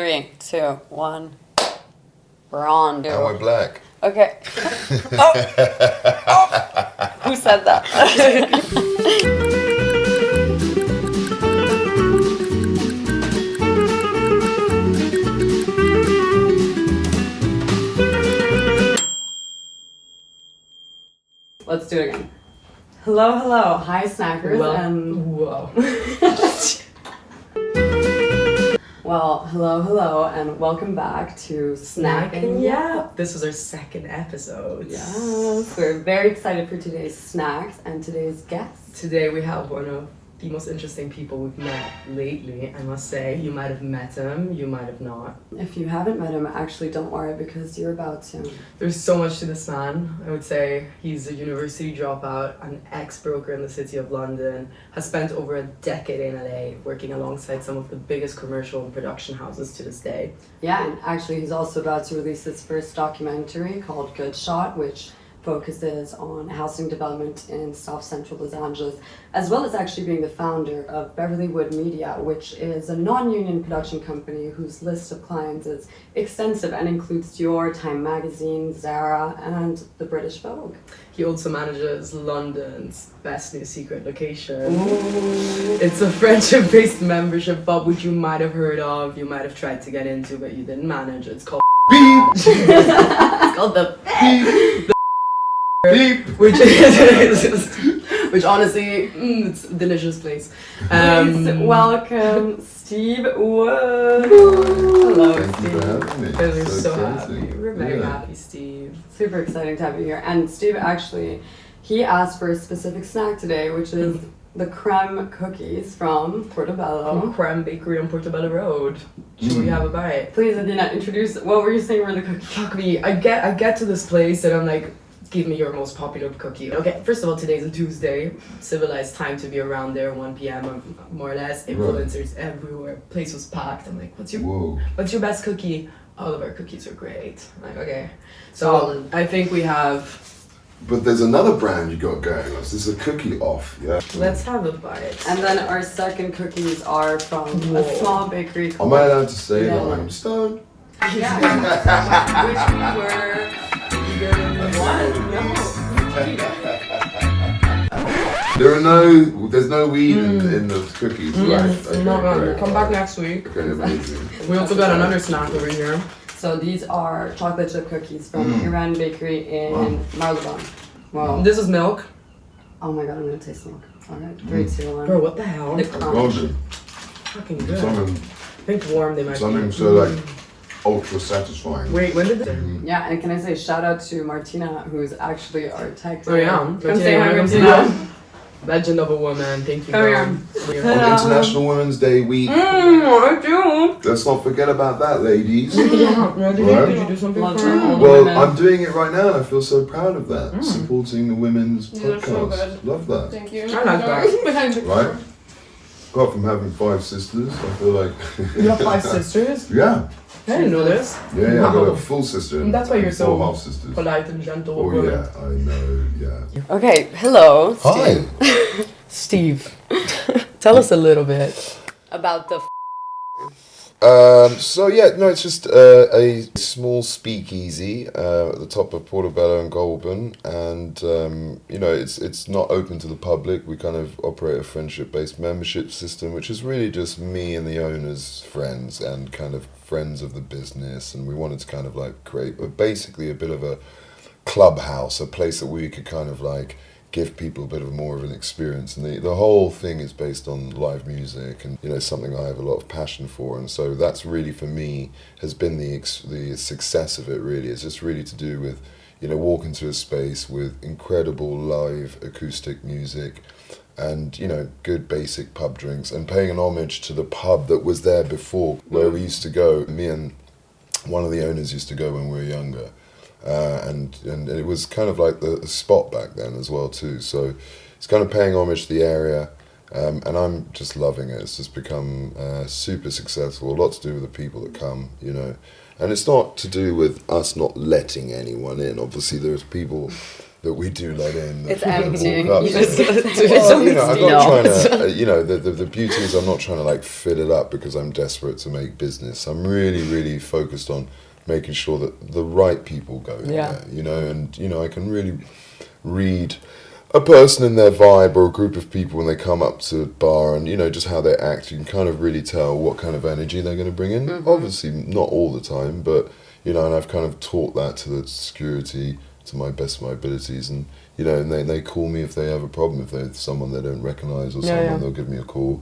3, 2, 1. We're on, dude. And we're black. Okay. Oh. Who said that? Let's do it again. Hello, hello. Hi, snackers. Well, hello, and welcome back to Snack and Yapp. This is our second episode. Yes, we're very excited for today's snacks and today's guest. Today we have one of the most interesting people we've met lately, I must say. You might have met him, you might have not. If you haven't met him, actually don't worry because you're about to. There's so much to this man. I would say he's a university dropout, an ex-broker in the city of London, has spent over a decade in LA working alongside some of the biggest commercial and production houses to this day. Yeah, and actually he's also about to release his first documentary called GOODSHOT, which focuses on housing development in South Central Los Angeles, as well as actually being the founder of Beverlywood Media, which is a non-union production company whose list of clients is extensive and includes Dior, Time Magazine, Zara, and the British Vogue. He also manages London's best new secret location. Ooh. It's a friendship-based membership pub which you might have heard of, you might have tried to get into, but you didn't manage. It's called Beep! It's called the Beep! Beep! Which honestly, it's a delicious place. Please welcome Steve Wood. Hello, Thank Steve. you for having me. We're so exciting. happy. We're very happy, Steve. Super exciting to have you here. And Steve actually, he asked for a specific snack today, which is the creme cookies from Portobello. From Creme Bakery on Portobello Road. Should we have a bite? Please, Adina, introduce, what were you saying were the cookies? Fuck me, I get to this place and I'm like, give me your most popular cookie. Okay, first of all, today's a Tuesday. Civilized time to be around there, 1 p.m. or more or less. Influencers everywhere. Place was packed. I'm like, what's your best cookie? All of our cookies are great. I'm like, okay. So I think we have... But there's another brand you got going. This is a cookie off, yeah? Let's have a bite. And then our second cookies are from a small bakery called... Am I allowed to say that I'm stoned? Yeah. Which we were... There's no weed in the cookies, right? Okay, not great. Come back next week. Okay, amazing. We also got another snack over here. So these are chocolate chip cookies from Iran Bakery in Marylebone. Wow. This is milk. Oh my god, I'm gonna taste milk. Alright, 3, 2, 1. Bro, what the hell? The crunch. Fucking good. Something I think warm they might be. so like ultra satisfying. Wait, when did they... Yeah, and can I say shout out to Martina, who's actually our tech. Oh yeah. Come say hi, Martina. Legend of a woman. Thank you. Come here. On International Women's Day week. I do. Let's not forget about that, ladies. Did you do something Love for them. her? Well, I'm doing it right now and I feel so proud of that. Supporting the women's These are so podcast. good. Love that. Thank you. I like that. Behind the Right? Apart from having 5 sisters, I feel like... You have 5 sisters? Yeah. I didn't know this. Yeah, I've got Wow. a full sister and That's why you're 4 so half sisters. polite and gentle. Oh yeah, I know, yeah. Okay, hello. Hi. Steve, tell us a little bit. About the So yeah, no, it's just a small speakeasy at the top of Portobello and Goulburn, and you know, it's not open to the public. We kind of operate a friendship-based membership system, which is really just me and the owner's friends and kind of friends of the business, and we wanted to kind of like create basically a bit of a clubhouse, a place that we could kind of like give people a bit of more of an experience, and the whole thing is based on live music, and you know, something I have a lot of passion for, and so that's really for me has been the success of it. Really, it's just really to do with, you know, walking to a space with incredible live acoustic music, and you know, good basic pub drinks, and paying an homage to the pub that was there before, where we used to go. Me and one of the owners used to go when we were younger. And it was kind of like the spot back then as well too, so it's kind of paying homage to the area, and I'm just loving it. It's just become super successful, a lot to do with the people that come, you know, and it's not to do with us not letting anyone in. Obviously there's people that we do let in. It's that people empty. walk up You to. just- Well, you know, I'm not No. trying to, you know, the beauty is I'm not trying to like fill it up because I'm desperate to make business. I'm really, really focused on making sure that the right people go in there, you know, and, you know, I can really read a person in their vibe or a group of people when they come up to a bar and, you know, just how they act. You can kind of really tell what kind of energy they're going to bring in. Obviously, not all the time, but, you know, and I've kind of taught that to the security to my best of my abilities, and you know, and they call me if they have a problem, if there's someone they don't recognise or someone, they'll give me a call,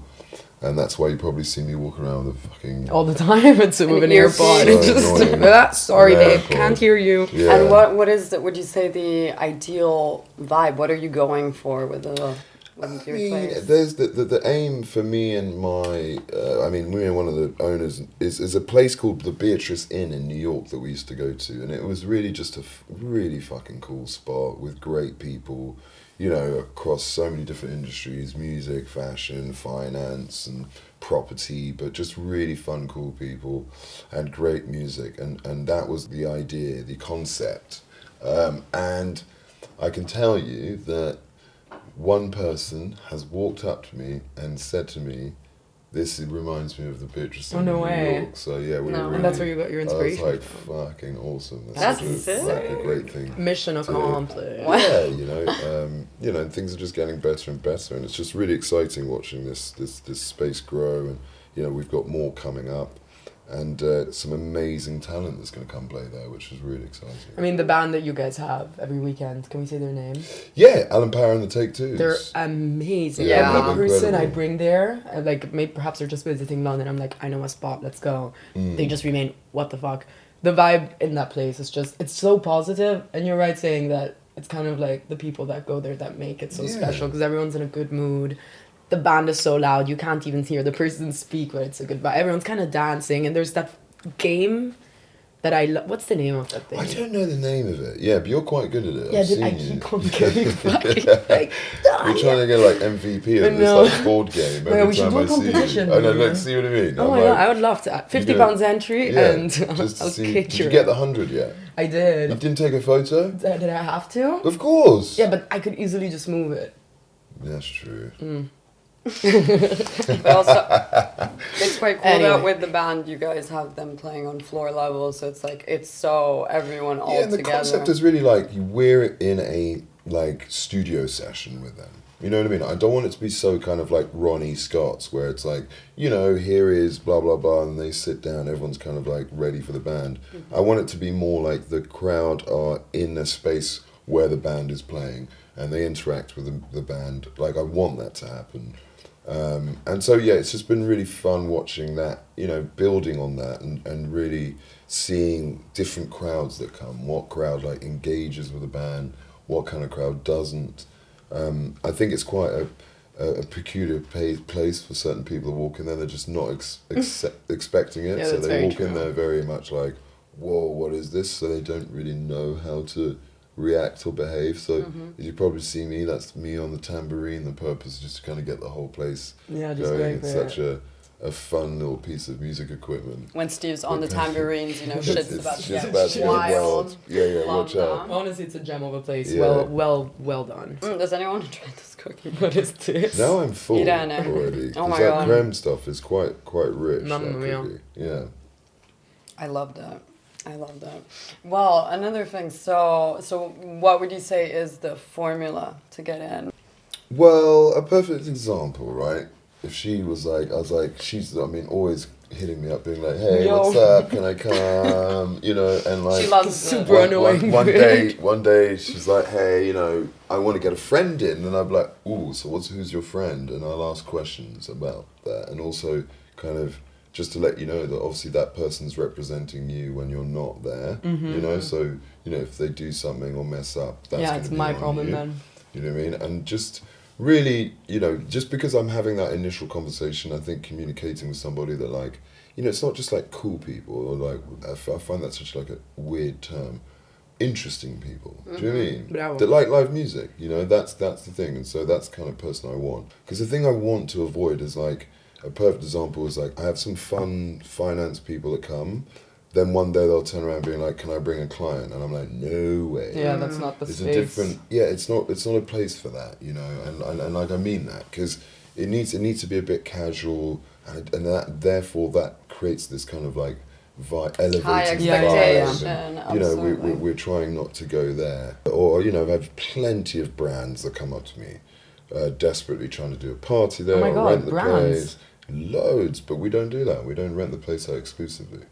and that's why you probably see me walking around with a fucking all the time. It's with an earpiece. AirPod. So annoying. Sorry, An babe, AirPod. can't hear you. Yeah. And what is would you say the ideal vibe? What are you going for with your place? There's the aim for me and my, me and one of the owners is a place called the Beatrice Inn in New York that we used to go to, and it was really just a really fucking cool spot with great people, you know, across so many different industries, music, fashion, finance, and property, but just really fun, cool people, and great music, and that was the idea, the concept, and I can tell you that one person has walked up to me and said to me, "This reminds me of the Beatrice in no New way. York." So yeah, we were really, And that's where you got your inspiration I was like, from. fucking awesome. That's such like a great thing. Mission accomplished. Yeah, you know, and things are just getting better and better, and it's just really exciting watching this space grow, and you know, we've got more coming up, and some amazing talent that's going to come play there, which is really exciting. I mean, the band that you guys have every weekend, can we say their name? Yeah, Alan Power and the Take Twos. They're amazing. Yeah. Every person I Incredible. bring there, like maybe perhaps they're just visiting London, I'm like, I know a spot, let's go. They just remain, what the fuck. The vibe in that place is just, it's so positive, and you're right saying that it's kind of like the people that go there that make it so special, because everyone's in a good mood. The band is so loud, you can't even hear the person speak, but it's a good vibe. Everyone's kind of dancing, and there's that game that I love. What's the name of that thing? I don't know the name of it. Yeah, but you're quite good at it. Yeah, I've dude, I seen you. keep on getting fucking like. You're trying to get like MVP of know. this like board game Yeah, every we should time do a I see you. competition, I know, man. look, see what I mean? Oh I'm my god, I would love to. £50 entry, yeah, and just to I'll see. kick Did your you get the 100 yet? I You did. didn't take a photo? Did I have to? Of course. Yeah, but I could easily just move it. That's true. But also, it's quite cool Anyway. that with the band you guys have them playing on floor level, so it's like it's so everyone all Yeah, and the together. concept is really like we're in a like studio session with them. You know what I mean? I don't want it to be so kind of like Ronnie Scott's where it's like, you know, here is blah blah blah, and they sit down, everyone's kind of like ready for the band. I want it to be more like the crowd are in a space where the band is playing and they interact with the band. Like I want that to happen. And so yeah, it's just been really fun watching that, you know, building on that and really seeing different crowds that come, what crowd like engages with the band, what kind of crowd doesn't. I think it's quite a peculiar place for certain people to walk in there. They're just not expecting it, Yeah, so that's they very walk in true. there very much like, whoa, what is this? So they don't really know how to react or behave. So as you probably see me, that's me on the tambourine. The purpose is just to kind of get the whole place Yeah, just going. going It's for such a fun little piece of music equipment. When Steve's on the tambourines, you know, shit's about to It's get about to get wild. wild. Yeah, Love watch out. that. Honestly, it's a gem of a place. Yeah. Well done. Does anyone want to try this cookie? What is this? Now I'm full You don't know. already. Oh 'cause my that God. creme stuff is quite rich. Mamma that mia. cookie. Yeah. I love that. I love that. Well, another thing. So what would you say is the formula to get in? Well, a perfect example, right? If she was like, I was like, she's, I mean, always hitting me up, being like, hey, Yo. what's up? Can I come? You know, and like, She loves Super it. annoying. one day she's like, hey, you know, I want to get a friend in, and I'm like, ooh, so who's your friend? And I'll ask questions about that, and also kind of just to let you know that obviously that person's representing you when you're not there, you know, so, you know, if they do something or mess up, that's Yeah, gonna it's be my on problem you. then. You know what I mean? And just really, you know, just because I'm having that initial conversation, I think communicating with somebody that like, you know, it's not just like cool people or like, I find that such like a weird term. Interesting people. Do you know what I mean? Bravo. That like live music, you know, that's the thing. And so that's the kind of person I want. Because the thing I want to avoid is like, a perfect example is like, I have some fun finance people that come, then one day they'll turn around being like, can I bring a client? And I'm like, no way. Yeah, that's not the It's space. a different, it's not a place for that, you know, and like I mean that, because it needs to be a bit casual, and that therefore that creates this kind of like elevated High vibe. expectation. And, you know, we're trying not to go there. Or, you know, I have plenty of brands that come up to me, desperately trying to do a party there, Oh my or God, rent the brands. place. Loads, but we don't do that. We don't rent the place out exclusively.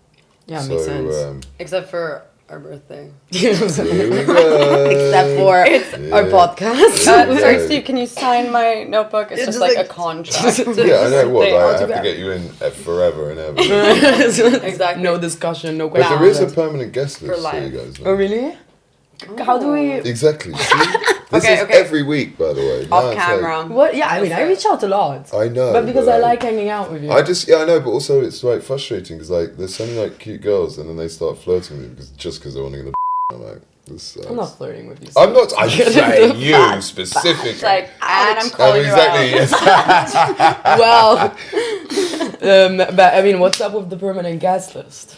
Yeah, so, makes sense. Except for our birthday. Here we go. Except for our podcast. Yeah. Sorry, Steve, can you sign my notebook? It's just like a contract. Yeah, I know what. They I are have to get you in forever and ever. Exactly. No discussion, no But question. there is a permanent guest list For for life. you guys. Oh, really? How do we... Exactly. See? This Okay, is okay. every week, by the way. Now Off it's camera. What? Yeah, I mean, I reach out a lot. I know. But because I like hanging out with you. I know, but also it's like frustrating because like there's so many like cute girls and then they start flirting with me because they're wanting the. I'm like, this sucks. I'm not flirting with you. I'm not. I'm saying you specifically. It's like, and I'm calling exactly. you out. Yes. Well, but I mean, what's up with the permanent guest list?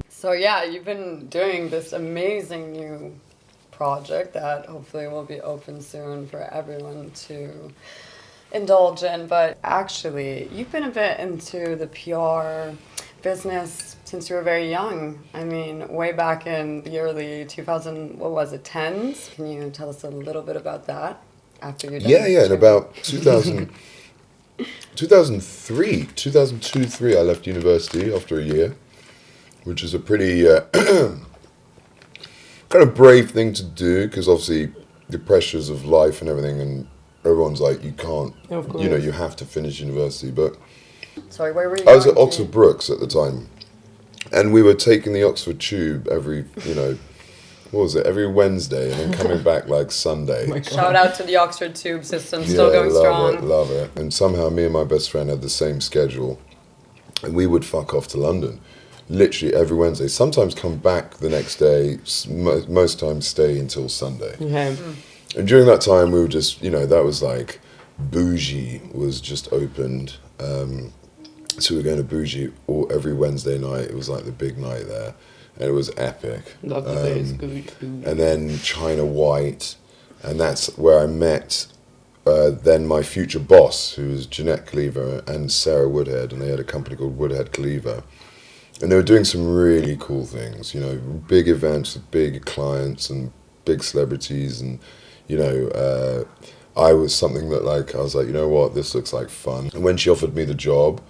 So yeah, you've been doing this amazing new project that hopefully will be open soon for everyone to indulge in. But actually, you've been a bit into the PR business since you were very young. I mean, way back in the early 10s. Can you tell us a little bit about that after you're done? Yeah. In about 2002, 2003, I left university after a year, which is a pretty kind of brave thing to do because obviously the pressures of life and everything, and everyone's like, you can't, you know, you have to finish university. But Sorry, where were you? I was at going Oxford Brookes at the time, and we were taking the Oxford Tube every, you know, what was it, every Wednesday, and then coming back like Sunday. Oh Shout out to the Oxford Tube system, still going strong. Love it. And somehow me and my best friend had the same schedule, and we would fuck off to London literally every Wednesday, sometimes come back the next day, most times stay until Sunday. Okay. And during that time we were just, you know, that was like Bougie was just opened, so we were going to Bougie every Wednesday night. It was like the big night there, and it was epic. Love the place, good food. And then China White, and that's where I met then my future boss, who was Jeanette Cleaver and Sarah Woodhead, and they had a company called Woodhead Cleaver. And they were doing some really cool things, you know, big events with big clients and big celebrities. And, you know, I was something that like, I was like, you know what, this looks like fun. And when she offered me the job,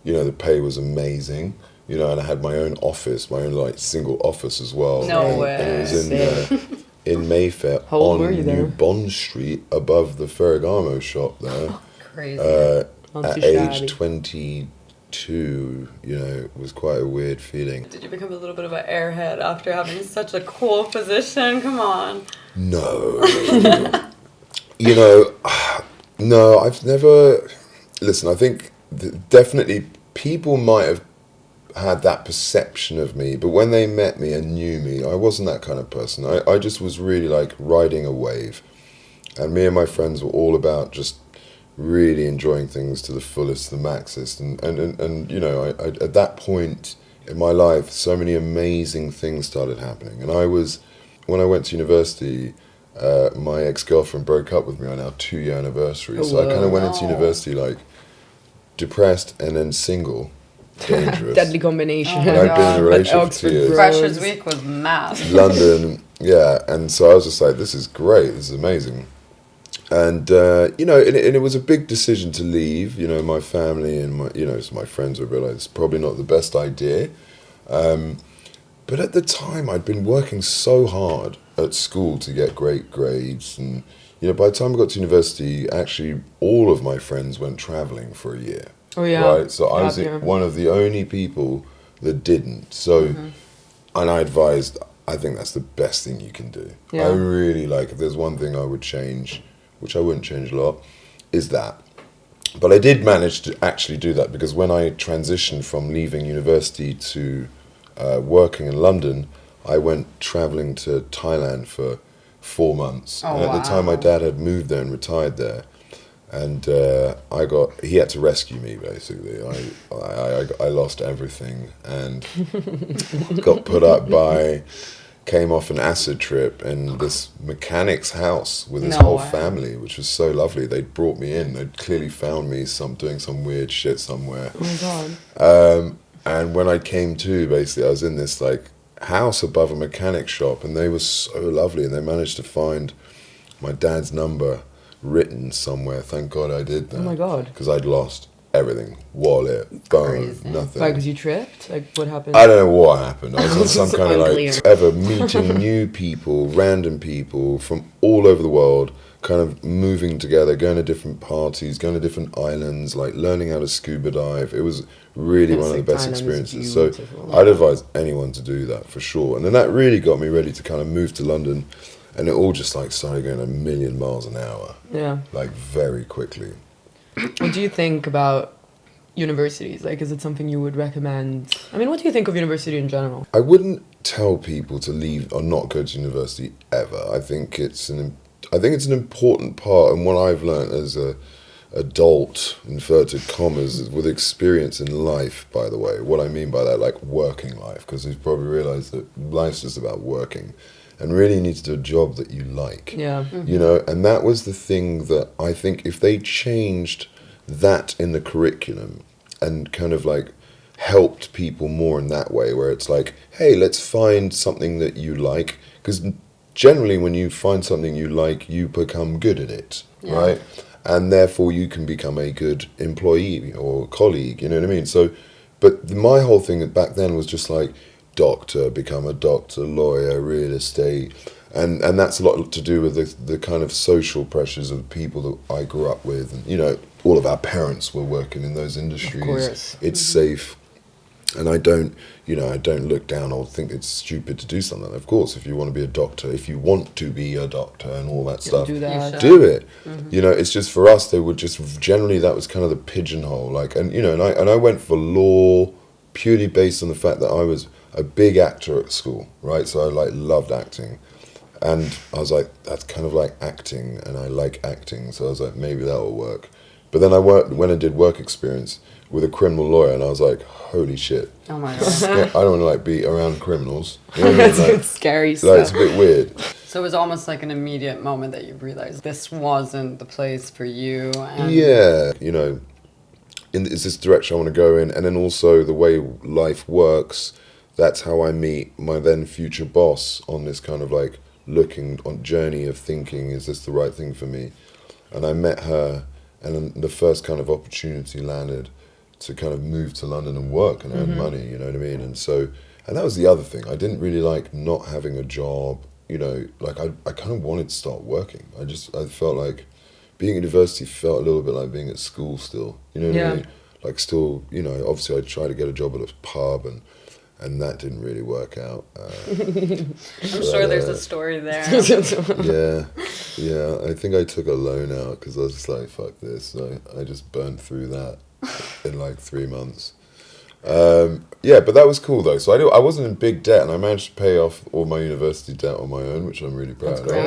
you know, the pay was amazing, you know, and I had my own office, my own like single office as well. No way. And it was in Mayfair How old were on you there? New Bond Street above the Ferragamo shop there. Crazy. Not At too age shabby. 22, you know, it was quite a weird feeling. Did you become a little bit of an airhead after having such a cool position? Come on. No. You know, no, I've never... Listen, I think definitely people might have had that perception of me, but when they met me and knew me, I wasn't that kind of person. I just was really like riding a wave. And me and my friends were all about just really enjoying things to the fullest, the maxest. And you know, I at that point in my life, so many amazing things started happening. And when I went to university, my ex-girlfriend broke up with me on our 2-year anniversary. So I kind of went into university like depressed and then single, dangerous. Deadly combination. And I'd been in a relationship for 2 years. Freshers Week was mad. London, yeah, and so I was just like, this is great, this is amazing. And, you know, and it was a big decision to leave, you know, my family and my, you know, so my friends would realize it's probably not the best idea. But at the time, I'd been working so hard at school to get great grades. And, you know, by the time I got to university, actually all of my friends went traveling for a year. Oh, yeah. Right, so I was one of the only people that didn't. So, and I advised, I think that's the best thing you can do. Yeah. I really like, if there's one thing I would change, which I wouldn't change a lot, is that. But I did manage to actually do that, because when I transitioned from leaving university to working in London, I went traveling to Thailand for 4 months. Oh, and at the time my wow. dad had moved there and retired there. And he had to rescue me, basically. I lost everything and got put up came off an acid trip in this mechanic's house with his whole family, which was so lovely. They'd brought me in. They'd clearly found me doing some weird shit somewhere. Oh my God. And when I came to, basically, I was in this like house above a mechanic shop, and they were so lovely, and they managed to find my dad's number written somewhere. Thank God I did that. Oh my God. Because I'd lost everything. Wallet, phone, nothing. Why, because you tripped? Like, what happened? I don't know what happened. I was on some kind of Unclear. like ever meeting new people, random people from all over the world, kind of moving together, going to different parties, going to different islands, like learning how to scuba dive. It was really one of the best experiences. So I'd advise anyone to do that for sure. And then that really got me ready to kind of move to London, and it all just like started going 1,000,000 miles an hour. Yeah. Like very quickly. What do you think about universities? Like, is it something you would recommend? I mean, what do you think of university in general? I wouldn't tell people to leave or not go to university ever. I think it's an important part, and what I've learned as a adult, inverted commas, with experience in life, by the way. What I mean by that, like working life, because you've probably realised that life's just about working. And really you need to do a job that you like. Yeah. Mm-hmm. You know, and that was the thing that I think if they changed that in the curriculum and kind of like helped people more in that way, where it's like, hey, let's find something that you like, because generally when you find something you like, you become good at it, right? And therefore you can become a good employee or colleague, you know what I mean? So, but my whole thing back then was just like, doctor, become a doctor, lawyer, real estate, and that's a lot to do with the kind of social pressures of people that I grew up with, and you know, all of our parents were working in those industries. Of course. It's safe, and I don't look down or think it's stupid to do something. Of course, if you want to be a doctor, if you want to be a doctor and all that stuff, do that. do it. You know, it's just for us, they would just generally, that was kind of the pigeonhole, like, and you know, and I went for law purely based on the fact that I was a big actor at school, right? So I like loved acting, and I was like, that's kind of like acting, and I like acting, so I was like, maybe that will work. But then I went and did work experience with a criminal lawyer, and I was like, holy shit. Oh my God. I don't want to like be around criminals. You know what I mean? That's Like, scary like, stuff. it's a bit weird. So it was almost like an immediate moment that you realized this wasn't the place for you. And Yeah, you know, is this direction I want to go in, and then also the way life works. That's how I meet my then future boss on this kind of like looking on journey of thinking, is this the right thing for me? And I met her, and then the first kind of opportunity landed to kind of move to London and work and earn money, you know what I mean? And so, and that was the other thing. I didn't really like not having a job, you know, like I kind of wanted to start working. I felt like being at university felt a little bit like being at school still, you know what I mean? Like still, you know, obviously I tried to get a job at a pub, and that didn't really work out. I'm sure there's a story there. Yeah. I think I took a loan out because I was just like, fuck this. So I just burned through that in like 3 months. Yeah, but that was cool though. So I wasn't in big debt, and I managed to pay off all my university debt on my own, which I'm really proud of. Great.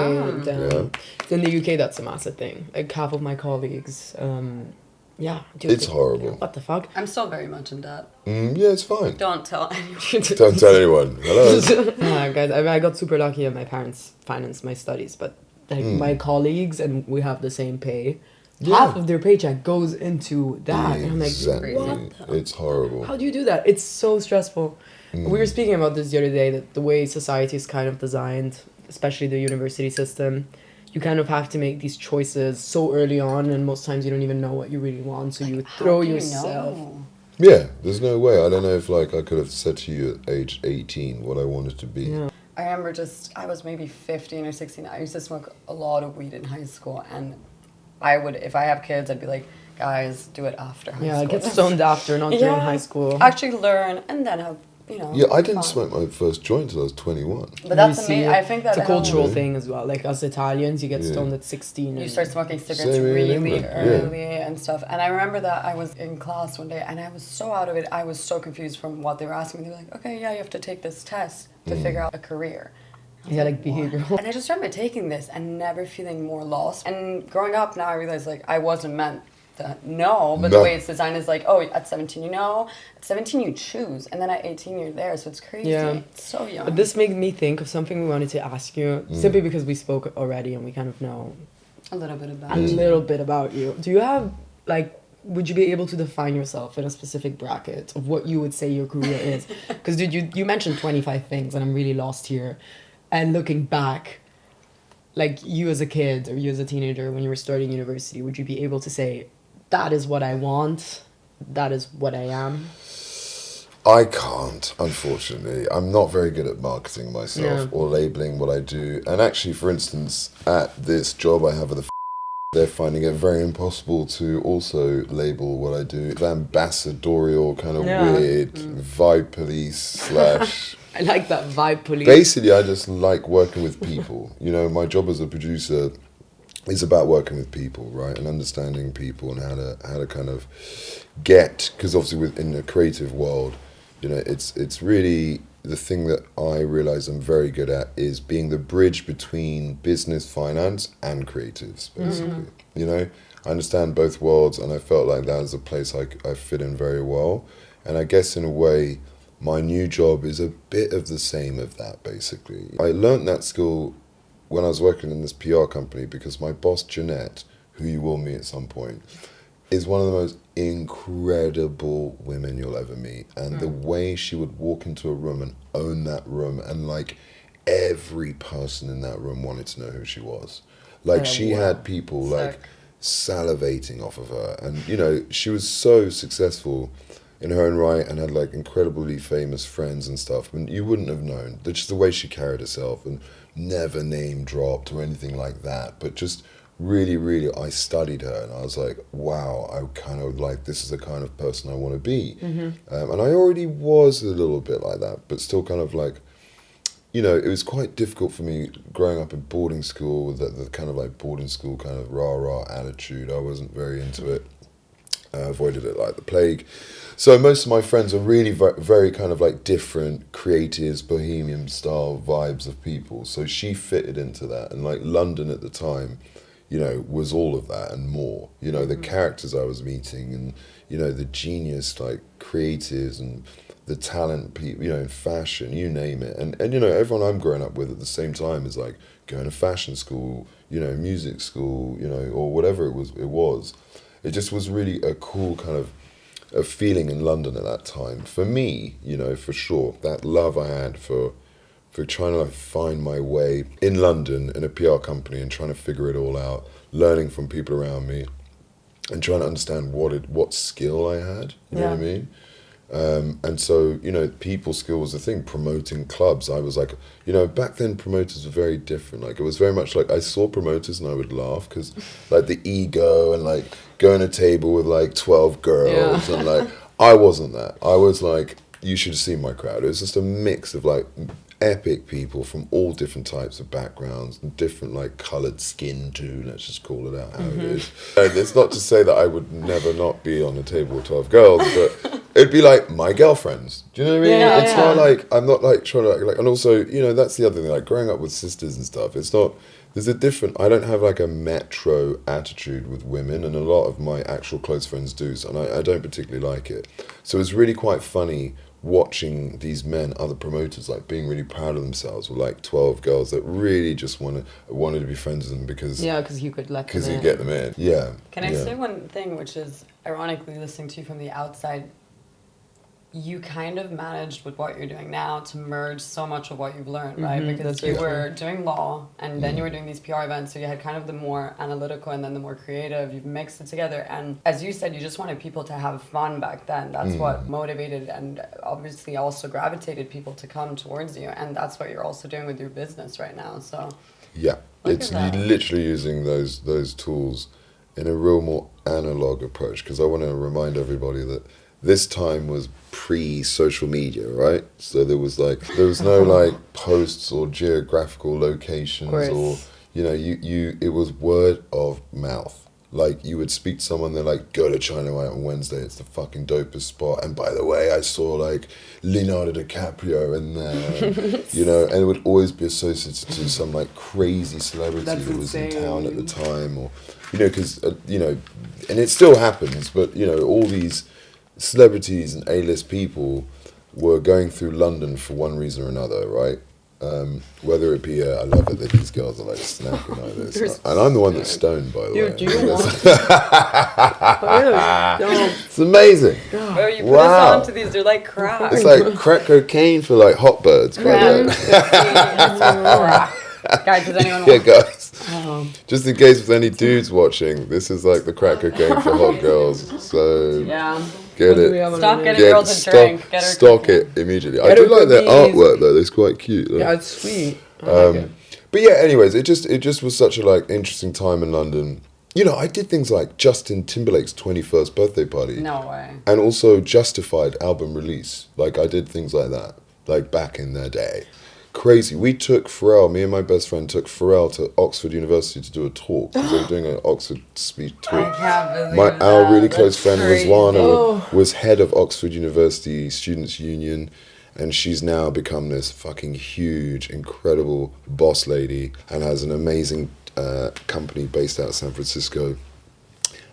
Yeah. In the UK, that's a massive thing. Like half of my colleagues, It's horrible. What the fuck? I'm still very much in debt. Yeah, it's fine. Don't tell anyone. Don't tell anyone. Hello. Guys, I mean, I got super lucky and my parents financed my studies, but like my colleagues, and we have the same pay. Half of their paycheck goes into that. And I'm like, Exactly. what? It's horrible. How do you do that? It's so stressful. We were speaking about this the other day, that the way society is kind of designed, especially the university system, you kind of have to make these choices so early on, and most times you don't even know what you really want, so you throw yourself. Yeah, there's no way. I don't know if like I could have said to you at age 18 what I wanted to be. Yeah. I remember I was maybe 15 or 16. I used to smoke a lot of weed in high school, and I would, if I have kids, I'd be like, guys, do it after high school. Yeah, get stoned after, not during high school. Actually learn, and then have, you know. Yeah, I didn't fun. smoke my first joint until I was 21. But that's amazing. I think that it's a cultural helps. thing as well. Like us Italians, you get stoned at 16. You and start smoking cigarettes Same here in really England, early and stuff. And I remember that I was in class one day, and I was so out of it. I was so confused from what they were asking me. They were like, okay, yeah, you have to take this test to figure out a career. I Yeah, like behavioral. And I just remember taking this and never feeling more lost. And growing up now, I realized like I wasn't meant to know, but the way it's designed is like, oh, at 17 you know, at 17 you choose, and then at 18 you're there. So it's crazy. Yeah. It's so young. But this made me think of something we wanted to ask you, simply because we spoke already and we kind of know a little bit about you. Do you have like? Would you be able to define yourself in a specific bracket of what you would say your career is? Because dude, you mentioned 25 things, and I'm really lost here. And looking back, like you as a kid or you as a teenager when you were starting university, would you be able to say, that is what I want, that is what I am? I can't, unfortunately. I'm not very good at marketing myself or labeling what I do. And actually, for instance, at this job I have with the they're finding it very impossible to also label what I do. Ambassadorial, kind of weird, vibe police / I like that vibe police. Basically, I just like working with people. You know, my job as a producer is about working with people, right? And understanding people and how to kind of get, because obviously within the creative world, you know, it's really the thing that I realize I'm very good at is being the bridge between business, finance, and creatives, basically. You know, I understand both worlds, and I felt like that is a place I fit in very well. And I guess in a way, my new job is a bit of the same of that, basically. I learned that skill when I was working in this PR company because my boss, Jeanette, who you will meet at some point, is one of the most incredible women you'll ever meet. And the way she would walk into a room and own that room, and like every person in that room wanted to know who she was. Like she had people like salivating off of her. And you know, she was so successful in her own right and had like incredibly famous friends and stuff. And you wouldn't have known. Just the way she carried herself, and never name dropped or anything like that, but just really, I studied her, and I was like, wow, I kind of like, this is the kind of person I want to be. And I already was a little bit like that, but still kind of like, you know, it was quite difficult for me growing up in boarding school with the kind of like boarding school kind of rah-rah attitude. I wasn't very into it. I avoided it like the plague. So most of my friends are really very kind of like different creatives, bohemian style vibes of people. So she fitted into that. And like London at the time, you know, was all of that and more. You know, the characters I was meeting, and, you know, the genius, like, creatives and the talent people, you know, in fashion, you name it. And you know, everyone I'm growing up with at the same time is, like, going to fashion school, you know, music school, you know, or whatever it was. It just was really a cool kind of a feeling in London at that time. For me, you know, for sure, that love I had for trying to like find my way in London in a PR company and trying to figure it all out, learning from people around me, and trying to understand what skill I had. You know what I mean? And so, you know, people skill was the thing. Promoting clubs, I was like, you know, back then promoters were very different. Like, it was very much like I saw promoters and I would laugh because like the ego and like going to a table with like 12 girls and like I wasn't that. I was like, you should have seen my crowd. It was just a mix of like epic people from all different types of backgrounds and different like coloured skin too, let's just call it out how it is. And it's not to say that I would never not be on a table with 12 girls, but it'd be like my girlfriends. Do you know what I mean? It's not like, I'm not like trying to like, and also, you know, that's the other thing, like growing up with sisters and stuff, it's not, there's a different, I don't have like a metro attitude with women, and a lot of my actual close friends do, and I don't particularly like it. So it's really quite funny watching these men, other promoters, like being really proud of themselves with like 12 girls that really just wanted to be friends with them because you could let them in. Because you get them in. Can I say one thing, which is ironically listening to you from the outside, you kind of managed with what you're doing now to merge so much of what you've learned, right? Because you were doing law and then you were doing these PR events, so you had kind of the more analytical and then the more creative. You've mixed it together, and as you said, you just wanted people to have fun back then. That's what motivated and obviously also gravitated people to come towards you, and that's what you're also doing with your business right now. So it's literally using those tools in a real more analog approach, because I want to remind everybody that this time was pre-social media, right? So there was no like posts or geographical locations, or you know, it was word of mouth. Like, you would speak to someone, they're like, go to China White on Wednesday, it's the fucking dopest spot. And by the way, I saw, like, Leonardo DiCaprio in there, you know, and it would always be associated to some, like, crazy celebrity that was in town at the time, or, you know, because, you know, and it still happens, but, you know, all these celebrities and A-list people were going through London for one reason or another, right? Whether it be, I love it that these girls are like snacking like this, and I'm the one that's stoned, by the way. Do you want It's amazing. Bro, you put us onto these, they're like crack. It's like crack cocaine for like hot birds, by the way. Guys, does anyone Yeah, guys. Just in case there's any dudes watching, this is like the crack cocaine for hot girls. So get it. Stop getting girls a drink. Get her stock it immediately. I do like their artwork though. It's quite cute. Like. Yeah, it's sweet. Like but yeah, anyways, it just was such a like interesting time in London. You know, I did things like Justin Timberlake's 21st birthday party. No way. And also Justified album release. Like, I did things like that, like back in their day. Crazy. We took Pharrell, me and my best friend took Pharrell to Oxford University to do a talk, because they were doing an Oxford speech talk. I can't believe Our really close friend crazy. Rizwana was head of Oxford University Students' Union, and she's now become this fucking huge, incredible boss lady, and has an amazing company based out of San Francisco.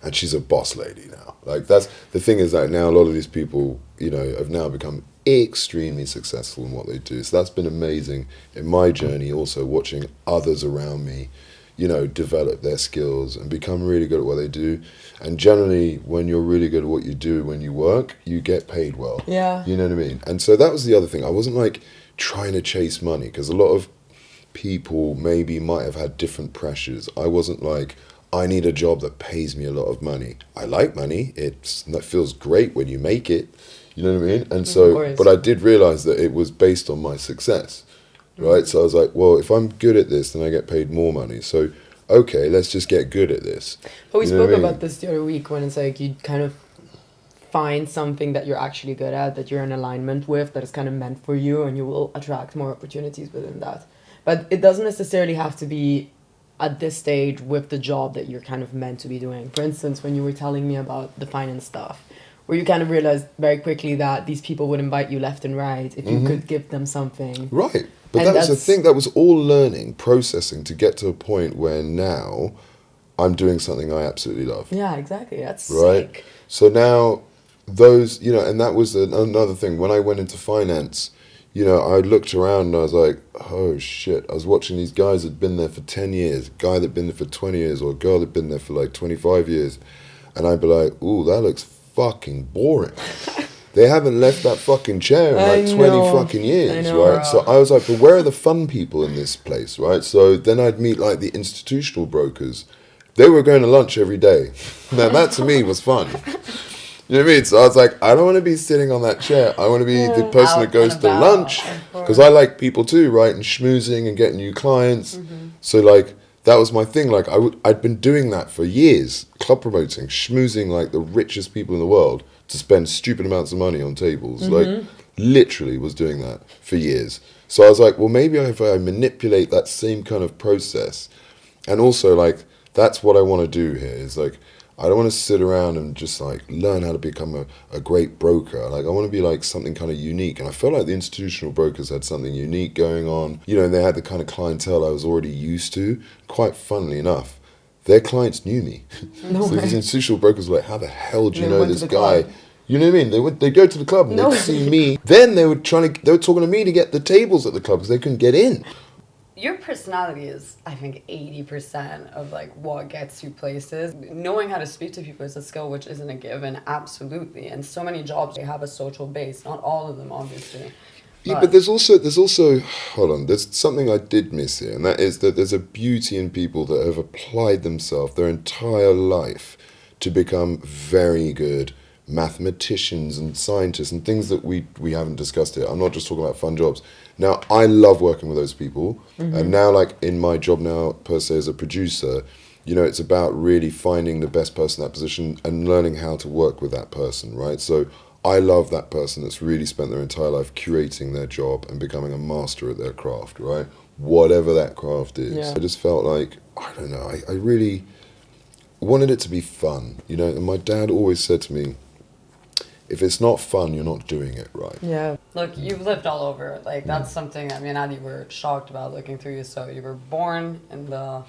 And she's a boss lady now. Like, that's the thing, is that now a lot of these people, you know, have now become extremely successful in what they do. So that's been amazing in my journey, also watching others around me, you know, develop their skills and become really good at what they do. And generally, when you're really good at what you do when you work, you get paid well. Yeah. You know what I mean? And so that was the other thing. I wasn't like trying to chase money, because a lot of people maybe might have had different pressures. I wasn't like, I need a job that pays me a lot of money. I like money. It feels great when you make it. You know what I mean? And so, but I did realize that it was based on my success, right? So I was like, well, if I'm good at this, then I get paid more money. So, okay, let's just get good at this. But we spoke about this the other week, when it's like you kind of find something that you're actually good at, that you're in alignment with, that is kind of meant for you, and you will attract more opportunities within that. But it doesn't necessarily have to be at this stage with the job that you're kind of meant to be doing. For instance, when you were telling me about the finance stuff, where you kind of realized very quickly that these people would invite you left and right if you could give them something. Right. But And that was the thing. That was all learning, processing, to get to a point where now I'm doing something I absolutely love. Yeah, exactly. That's right. sick. So now those, you know, and that was another thing. When I went into finance, you know, I looked around and I was like, oh shit. I was watching these guys that had been there for 10 years, a guy that had been there for 20 years, or a girl that had been there for like 25 years. And I'd be like, ooh, that looks fucking boring. They haven't left that fucking chair in like 20 fucking years, right? So I was like, but where are the fun people in this place, right? So then I'd meet like the institutional brokers. They were going to lunch every day. Now that to me was fun. You know what I mean? So I was like, I don't want to be sitting on that chair. I want to be the person that goes to lunch, because I like people too, right? And schmoozing and getting new clients. So like, that was my thing. Like, I'd been doing that for years, club promoting, schmoozing like the richest people in the world to spend stupid amounts of money on tables. Like, literally was doing that for years. So I was like, well, maybe if I manipulate that same kind of process, and also like, that's what I want to do here, is like, I don't want to sit around and just like learn how to become a great broker. Like, I want to be like something kind of unique. And I felt like the institutional brokers had something unique going on. You know, and they had the kind of clientele I was already used to. Quite funnily enough, their clients knew me. So these institutional brokers were like, how the hell do you know this guy? Club. You know what I mean? They'd go to the club and they'd see me. Then they were talking to me to get the tables at the club because they couldn't get in. Your personality is, I think, 80% of like what gets you places. Knowing how to speak to people is a skill which isn't a given, absolutely. And so many jobs, they have a social base. Not all of them, obviously. Yeah, but there's also, hold on, there's something I did miss here, and that is that there's a beauty in people that have applied themselves their entire life to become very good mathematicians and scientists and things that we haven't discussed here. I'm not just talking about fun jobs. Now, I love working with those people, and now, like, in my job now, per se, as a producer, you know, it's about really finding the best person in that position and learning how to work with that person, right? So I love that person that's really spent their entire life curating their job and becoming a master at their craft, right? Whatever that craft is. Yeah. I just felt like, I don't know, wanted it to be fun, you know. And my dad always said to me, if it's not fun, you're not doing it right. Yeah. Look, you've lived all over. Like, that's something, I mean, Adi, we're shocked about looking through you. So you were born in the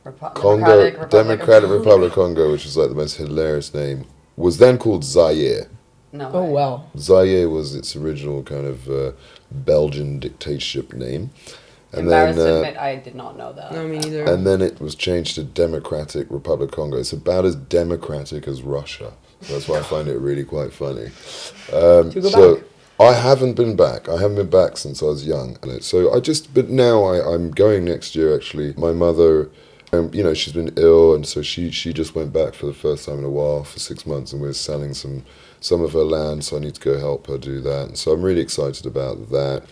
Democratic Republic of Congo, which is like the most hilarious name, was then called Zaire. No Oh, way. wow. Zaire was its original kind of Belgian dictatorship name. And Embarrassed then, to admit, I did not know that. No, me neither. and then it was changed to Democratic Republic of Congo. It's about as democratic as Russia. So that's why I find it really quite funny. To go So back. I haven't been back. I haven't been back since I was young. So but now I'm going next year actually. My mother, you know, she's been ill, and so she just went back for the first time in a while for 6 months, and we're selling some of her land, so I need to go help her do that. And so I'm really excited about that.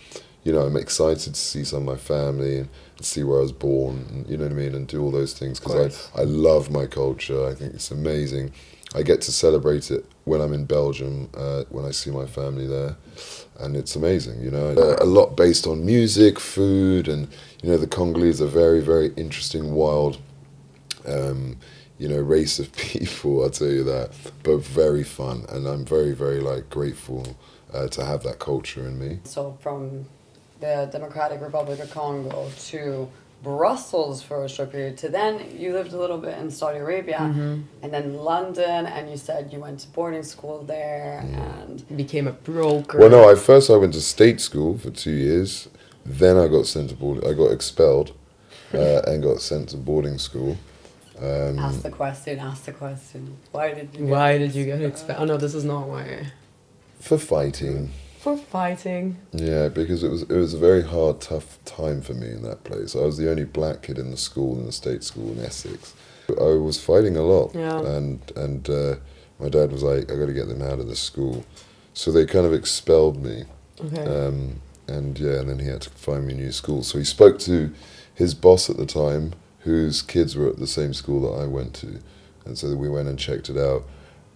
You know, I'm excited to see some of my family and see where I was born, and, you know what I mean, and do all those things because I love my culture. I think it's amazing. I get to celebrate it when I'm in Belgium, when I see my family there, and it's amazing, you know. A lot based on music, food, and, you know, the Congolese are very, very interesting, wild, you know, race of people, I'll tell you that, but very fun, and I'm very, very, like, grateful to have that culture in me. So from the Democratic Republic of Congo to Brussels for a short period to then you lived a little bit in Saudi Arabia and then London, and you said you went to boarding school there and Became a broker. Well, no, first I went to state school for 2 years, then I got sent to I got expelled and got sent to boarding school. ask the question. Why did you get expelled? Oh no, this is not why. For fighting. For fighting. Yeah, because it was a very hard, tough time for me in that place. I was the only black kid in the school, in the state school in Essex. I was fighting a lot, and my dad was like, I got to get them out of the school. So they kind of expelled me. Okay. And then he had to find me a new school. So he spoke to his boss at the time, whose kids were at the same school that I went to. And so we went and checked it out.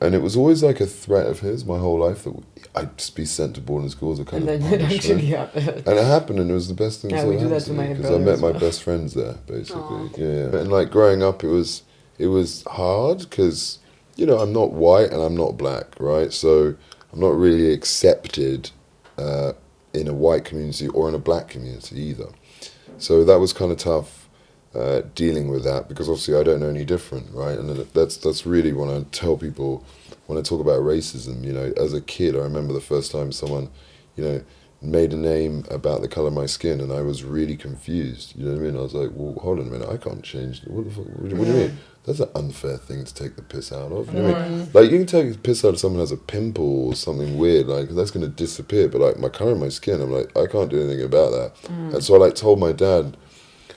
And it was always like a threat of his my whole life that I'd just be sent to boarding school as a kind And of then it punishment. actually happened. And it happened, and it was the best thing Yeah, that's we ever do that happened to to me, my because I brother met as my well. best friends there, basically. Aw. Yeah. And like growing up, it was hard because, you know, I'm not white and I'm not black, right? So I'm not really accepted in a white community or in a black community either. So that was kind of tough. Dealing with that, because obviously I don't know any different, right? And that's really when I tell people, when I talk about racism, you know, as a kid, I remember the first time someone, you know, made a name about the colour of my skin, and I was really confused, you know what I mean? I was like, well, hold on a minute, I can't change, what the fuck, what do you mean? That's an unfair thing to take the piss out of, you know what I mean? Like, you can take the piss out of someone who has a pimple or something weird, like, that's going to disappear, but like, my colour of my skin, I'm like, I can't do anything about that. And so I like told my dad.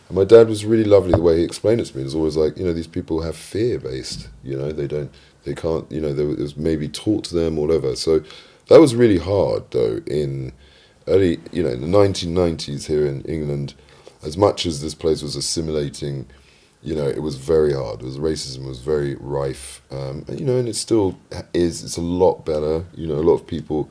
And my dad was really lovely the way he explained it to me. It was always like, you know, these people have fear-based, you know, they can't, you know, it was maybe taught to them or whatever. So that was really hard, though, in early, you know, in the 1990s here in England. As much as this place was assimilating, you know, it was very hard. Racism was very rife, you know, and it still is. It's a lot better. You know, a lot of people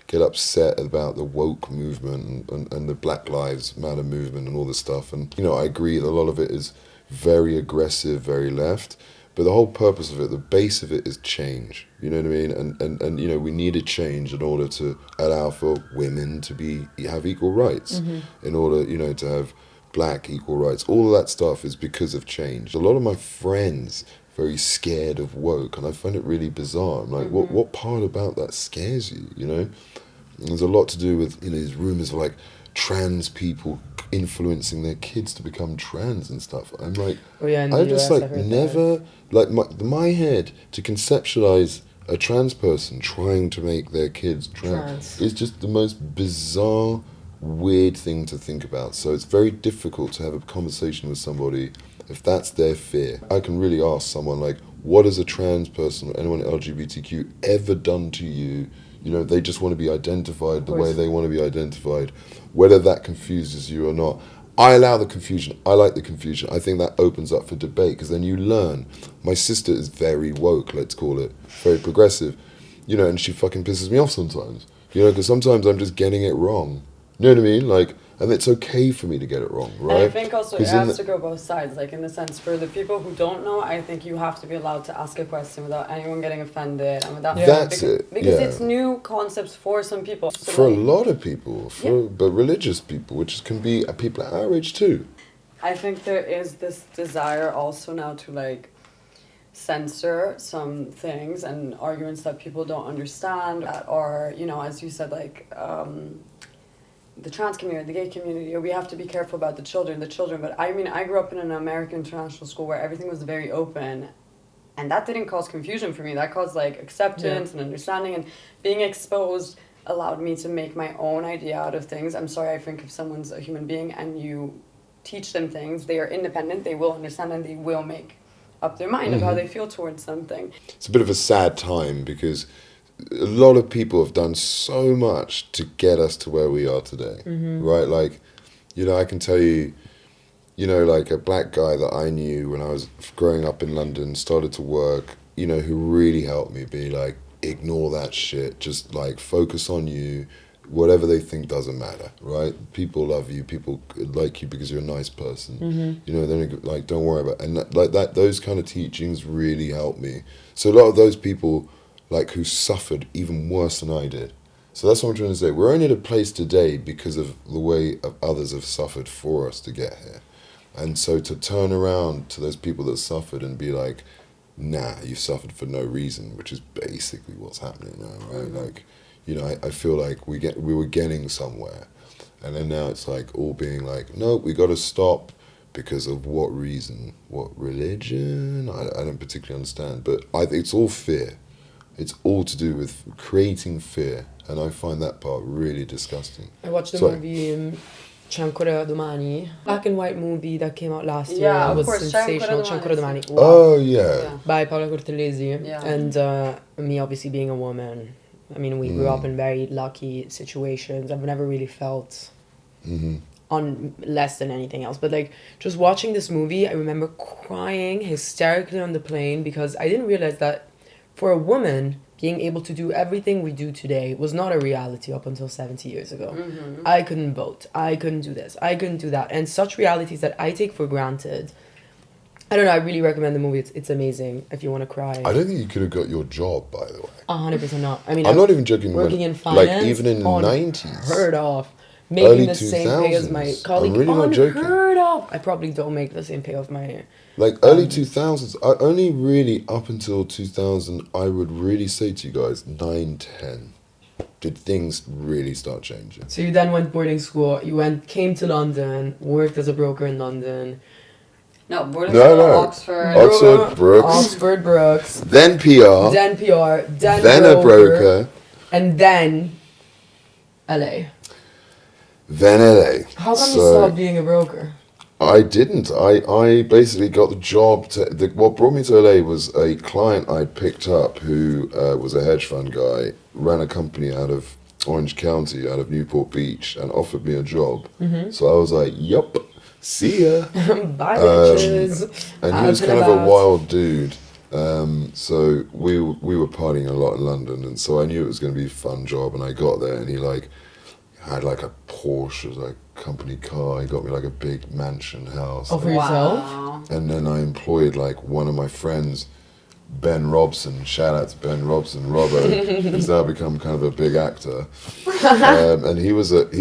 get upset about the woke movement and the Black Lives Matter movement and all this stuff. And, you know, I agree that a lot of it is very aggressive, very left. But the whole purpose of it, the base of it is change. You know what I mean? And you know, we need a change in order to allow for women to have equal rights. In order, you know, to have black equal rights. All of that stuff is because of change. A lot of my friends very scared of woke, and I find it really bizarre. I'm like, what part about that scares you, you know? And there's a lot to do with, you know, these rumours of like trans people influencing their kids to become trans and stuff. I'm like, I just like never, like my head to conceptualize a trans person trying to make their kids trans is just the most bizarre, weird thing to think about. So it's very difficult to have a conversation with somebody if that's their fear. I can really ask someone like, what has a trans person or anyone LGBTQ ever done to you? You know, they just want to be identified the way they want to be identified, whether that confuses you or not. I allow the confusion. I like the confusion. I think that opens up for debate, because then you learn. My sister is very woke, let's call it, very progressive, you know, and she fucking pisses me off sometimes, you know, because sometimes I'm just getting it wrong. You know what I mean? Like, and it's okay for me to get it wrong, right? And I think also it 'Cause in has to go both sides. Like in the sense, for the people who don't know, I think you have to be allowed to ask a question without anyone getting offended and without. That's because, it, because yeah. it's new concepts for some people. So For a like, lot of people, but religious people, which can be people at our age too. I think there is this desire also now to like censor some things and arguments that people don't understand that are, you know, as you said, like the trans community, the gay community. We have to be careful about the children. But I mean, I grew up in an American international school where everything was very open, and that didn't cause confusion for me. That caused like acceptance and understanding, and being exposed allowed me to make my own idea out of things. I'm sorry, I think if someone's a human being and you teach them things, they are independent, they will understand, and they will make up their mind of how they feel towards something. It's a bit of a sad time because a lot of people have done so much to get us to where we are today, right? Like, you know, I can tell you, you know, like a black guy that I knew when I was growing up in London, started to work, you know, who really helped me be like, ignore that shit, just like focus on you. Whatever they think doesn't matter, right? People love you. People like you because you're a nice person. You know, then like don't worry about it. And that those kind of teachings really helped me. So a lot of those people, like who suffered even worse than I did. So that's what I'm trying to say. We're only at a place today because of the way of others have suffered for us to get here. And so to turn around to those people that suffered and be like, nah, you suffered for no reason, which is basically what's happening now, right? Like, you know, I feel like we were getting somewhere, and then now it's like all being like, no, we got to stop because of what reason, what religion? I don't particularly understand, but it's all fear. It's all to do with creating fear, and I find that part really disgusting. I watched the movie C'è ancora domani, black and white movie that came out last year. Yeah, It of was course, sensational. C'è ancora domani. Wow. Oh yeah. By Paola Cortellesi. Yeah. And me obviously being a woman. I mean, we grew up in very lucky situations. I've never really felt on less than anything else. But like just watching this movie, I remember crying hysterically on the plane because I didn't realize that for a woman, being able to do everything we do today was not a reality up until 70 years ago. I couldn't vote. I couldn't do this. I couldn't do that. And such realities that I take for granted. I don't know, I really recommend the movie. It's amazing if you want to cry. I don't think you could have got your job, by the way. 100% not. I mean, I'm not even joking. Working in finance, like even in the 90s. Unheard of. Making Early the same pay as my 2000s. colleague. I'm really not joking. Unheard of. I probably don't make the same pay of my... Like early 2000s, I only really up until 2000, I would really say to you guys, 9, 10, did things really start changing. So you then went boarding school. You came to London, worked as a broker in London. No, boarding school, Oxford. Oxford, Brooks. Oxford, Brooks. Then PR. Then PR. Then a broker. And then LA. Then LA. How come you stopped being a broker? I didn't. I basically got the job what brought me to LA was a client I'd picked up who was a hedge fund guy, ran a company out of Orange County, out of Newport Beach, and offered me a job. So I was like, yup, see ya. Bye, bitches. And he was kind of a wild dude. So we were partying a lot in London, and so I knew it was going to be a fun job, and I got there, and he like had like a Porsche, like company car. He got me like a big mansion house. Oh, for yourself? And then I employed like one of my friends, Ben Robson. Shout out to Ben Robson, Robbo. He's now become kind of a big actor. And he was at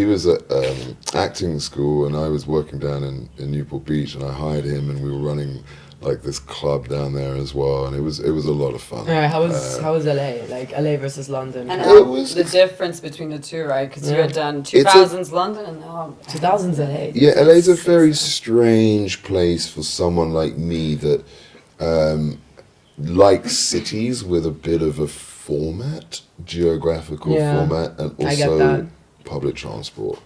acting school, and I was working down in Newport Beach, and I hired him, and we were running like this club down there as well, and it was a lot of fun. Alright, how was LA? Like LA versus London? And the difference between the two, right? Because you had done 2000s London and now 2000s LA. Yeah, LA's a very strange place for someone like me that likes cities with a bit of a format, geographical format, and also public transport.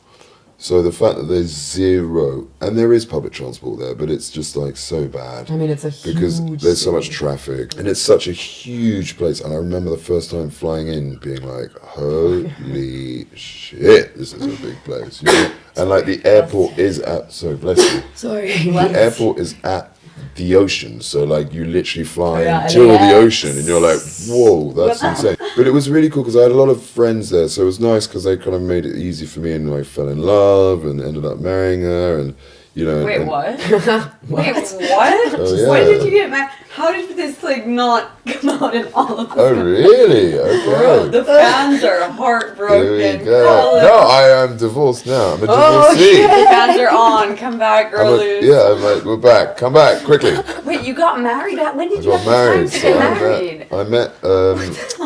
So the fact that there's zero, and there is public transport there, but it's just like so bad. I mean, it's because there's so much traffic, and it's such a huge place. And I remember the first time flying in, being like, "Holy shit, this is a big place!" You know? And like the airport is at. Sorry, bless you. Sorry. The airport is at the ocean. So like you literally fly Yeah, into the LAX. ocean and you're like, whoa, that's insane. But it was really cool because I had a lot of friends there, so it was nice because they kind of made it easy for me, and I fell in love and ended up marrying her, and you know. Wait, and, what? Wait, what? Oh, yeah. When did you get married? How did this like not come out in all of Oh this? really? Bro, Okay. the fans are heartbroken. There we go. Call it. No, I am divorced now. I'm a Oh, divorcee. The fans are on. Come back, I'm girlies. I'm like, we're back. Come back quickly. Wait, you got married? When I did you got have the time married. to So get married? I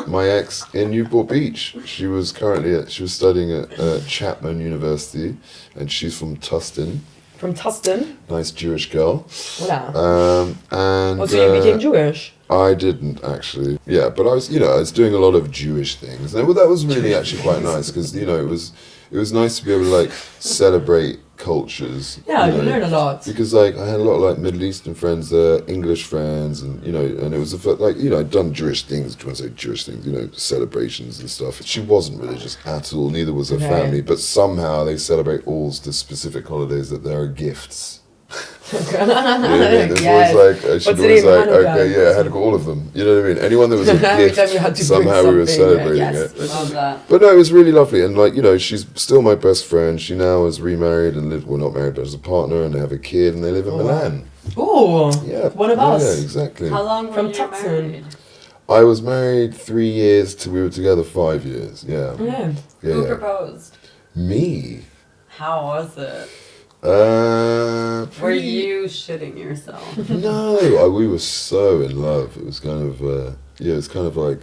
met my ex in Newport Beach. She was studying at Chapman University, and she's from Tustin. From Tustin. Nice Jewish girl. Voilà. And Oh, so you became Jewish? I didn't actually. Yeah, but I was doing a lot of Jewish things, and that was really actually quite nice because it was nice to be able to like celebrate cultures. Yeah, you know, learn a lot. because like I had a lot of like Middle Eastern friends there, English friends, and and it was I'd done Jewish things. Do you want to say Jewish things? Celebrations and stuff. She wasn't religious at all. Neither was her Okay. family, but somehow they celebrate all the specific holidays that there are gifts. Yes. She'd What's the always name? like, Hanukkah. okay, yeah, I had all of them. You know what I mean? Anyone that was a Every time you had gift, to bring somehow we were something, celebrating yes. it. Love that. But no, it was really lovely. And she's still my best friend. She now is remarried and not married, but as a partner, and they have a kid, and they live in Milan. Oh, Yeah. one of us. Yeah, exactly. How long were From you Tucson. married? I was married 3 years till we were together 5 years. Yeah. Yeah. Yeah. Who yeah. proposed? Me. How was it? Were Pretty- you shitting yourself? No, we were so in love. It was kind of, it's kind of like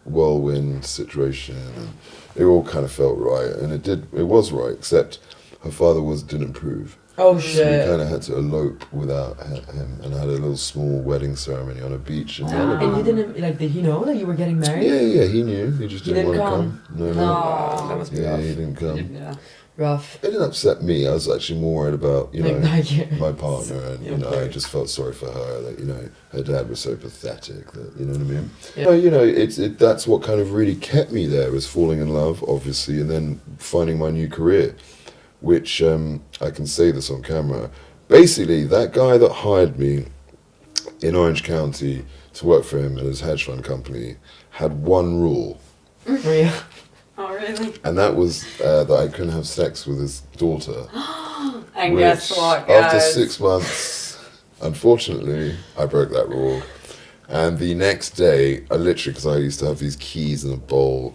whirlwind situation, and it all kind of felt right, and it was right, except her father didn't approve. Oh So we shit. kind of had to elope without him, and had a little small wedding ceremony on a beach in Malibu. And you didn't did he know that you were getting married? Yeah, he knew. He just He didn't didn't want to come. No. No. That must be Yeah, rough. he didn't come. Yeah. Rough. It didn't upset me. I was actually more worried about, my partner, and I just felt sorry for her that her dad was so pathetic that what I mean. Yeah. That's what kind of really kept me there, was falling in love, obviously, and then finding my new career, which I can say this on camera. Basically, that guy that hired me in Orange County to work for him at his hedge fund company had one rule. Real. Oh, really? And that was that I couldn't have sex with his daughter. And Which, guess what, guys? after 6 months, unfortunately, I broke that rule. And the next day, I literally, because I used to have these keys in a bowl,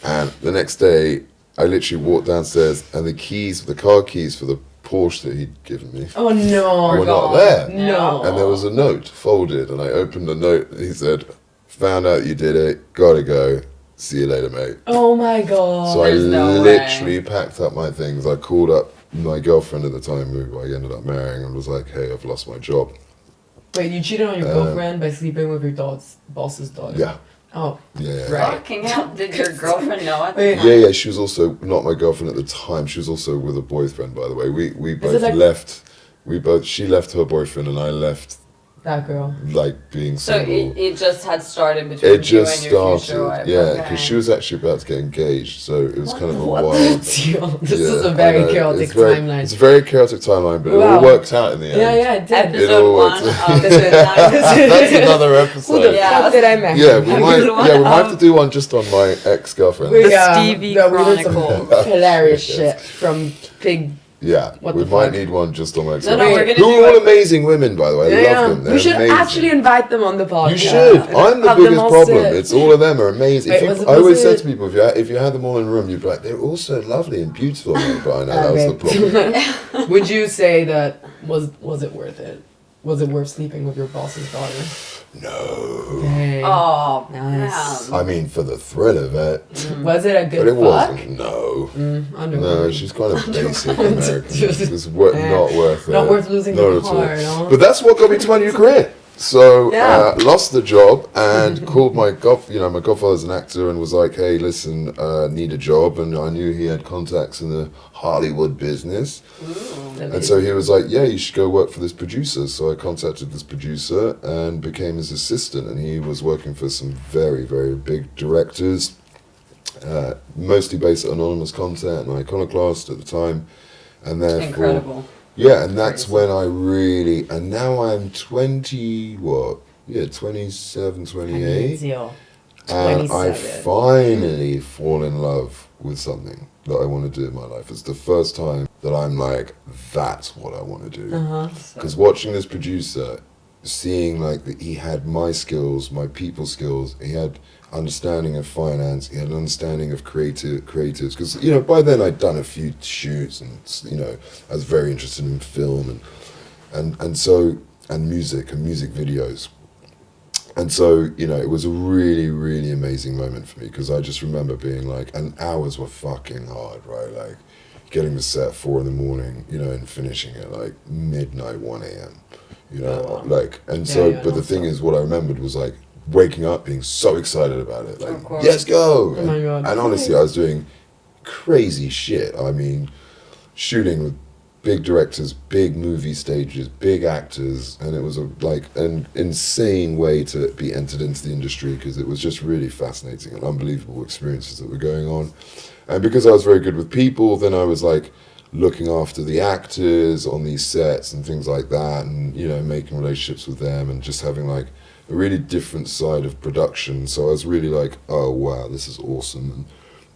and the next day, I literally walked downstairs, and the car keys for the Porsche that he'd given me Oh no. were not there. No. And there was a note folded, and I opened the note, and he said, "Found out you did it, gotta go. See you later, mate." Oh my god. So I There's no literally packed up my things. I called up my girlfriend at the time, who I ended up marrying, and was like, "Hey, I've lost my job." Wait, you cheated on your girlfriend by sleeping with your boss's daughter? Yeah, Oh. yeah. Right. Fucking hell. Did your girlfriend know it? Wait. Yeah. She was also not my girlfriend at the time. She was also with a boyfriend, by the way. We it both like- left. She left her boyfriend, and I left, That girl. like, being So single. it just had started between It you just and your future started, wife. yeah, Okay. because she was actually about to get engaged, so it was kind of a What wild. the deal? This Yeah, is a I very know. chaotic It's very- timeline. It's a very chaotic timeline, but it Wow. all worked out in the end. Yeah, it did. It Episode all 1 works. of That's another Who episode. the Yeah. fuck did I marry? Yeah, we might. Episode one Yeah, we might have of- to do one just on my ex-girlfriend. We, The Stevie no, we did some Chronicles. hilarious Yes. shit from Pig. Yeah, What we the might fuck? need one just on my No, ex-girlfriend. no, we're gonna Who do are all it. amazing women, by the way. I love them. They're We should amazing. actually invite them on the podcast. You should. I'm the Have them biggest all problem. sit. It's all of them are amazing. Wait, was I always it- said to people, if you had them all in a room, you'd be like, they're all so lovely and beautiful. Mate. But I know that was the problem. Would you say that was it worth it? Was it worth sleeping with your boss's daughter? No. Okay. Oh, Nice. man. I mean, for the thrill of it, Was it a good but it fuck? wasn't. No. Underwear. No, she's kind of basic American. Just- It's Yeah. not worth it. Not worth losing Not the at all. car, no? But that's what got me to my new career. So Yeah. lost the job and called my my godfather's an actor, and was like, "Hey, listen, need a job." And I knew he had contacts in the Hollywood business, and so he was like, "Yeah, you should go work for this producer." So I contacted this producer and became his assistant, and he was working for some very, very big directors, mostly based on anonymous content and Iconoclast at the time, and therefore. Incredible. Yeah, and that's Crazy. when I really, and now I'm 20, what? Yeah, 27, 28. And I 27. finally fall in love with something that I want to do in my life. It's the first time that I'm like, that's what I want to do. Uh-huh. Because watching this producer, seeing like that he had my skills, my people skills, he had understanding of finance, he had understanding of creatives. Because, you know, by then I'd done a few shoots and, you know, I was very interested in film and music videos. And so, you know, it was a really, really amazing moment for me because I just remember being like, and hours were fucking hard, right? Like getting to set 4 a.m, you know, and finishing at like midnight, 1 a.m, you know, Oh, wow. like, and so, Yeah, but the thing is, what I remembered was like waking up being so excited about it, Of like, course. yes, go. Oh my God. And honestly, I was doing crazy shit. I mean, shooting with big directors, big movie stages, big actors, and it was like an insane way to be entered into the industry because it was just really fascinating and unbelievable experiences that were going on. And because I was very good with people, then I was like looking after the actors on these sets and things like that, and you know, making relationships with them and just having like a really different side of production. So I was really like, oh wow, this is awesome, and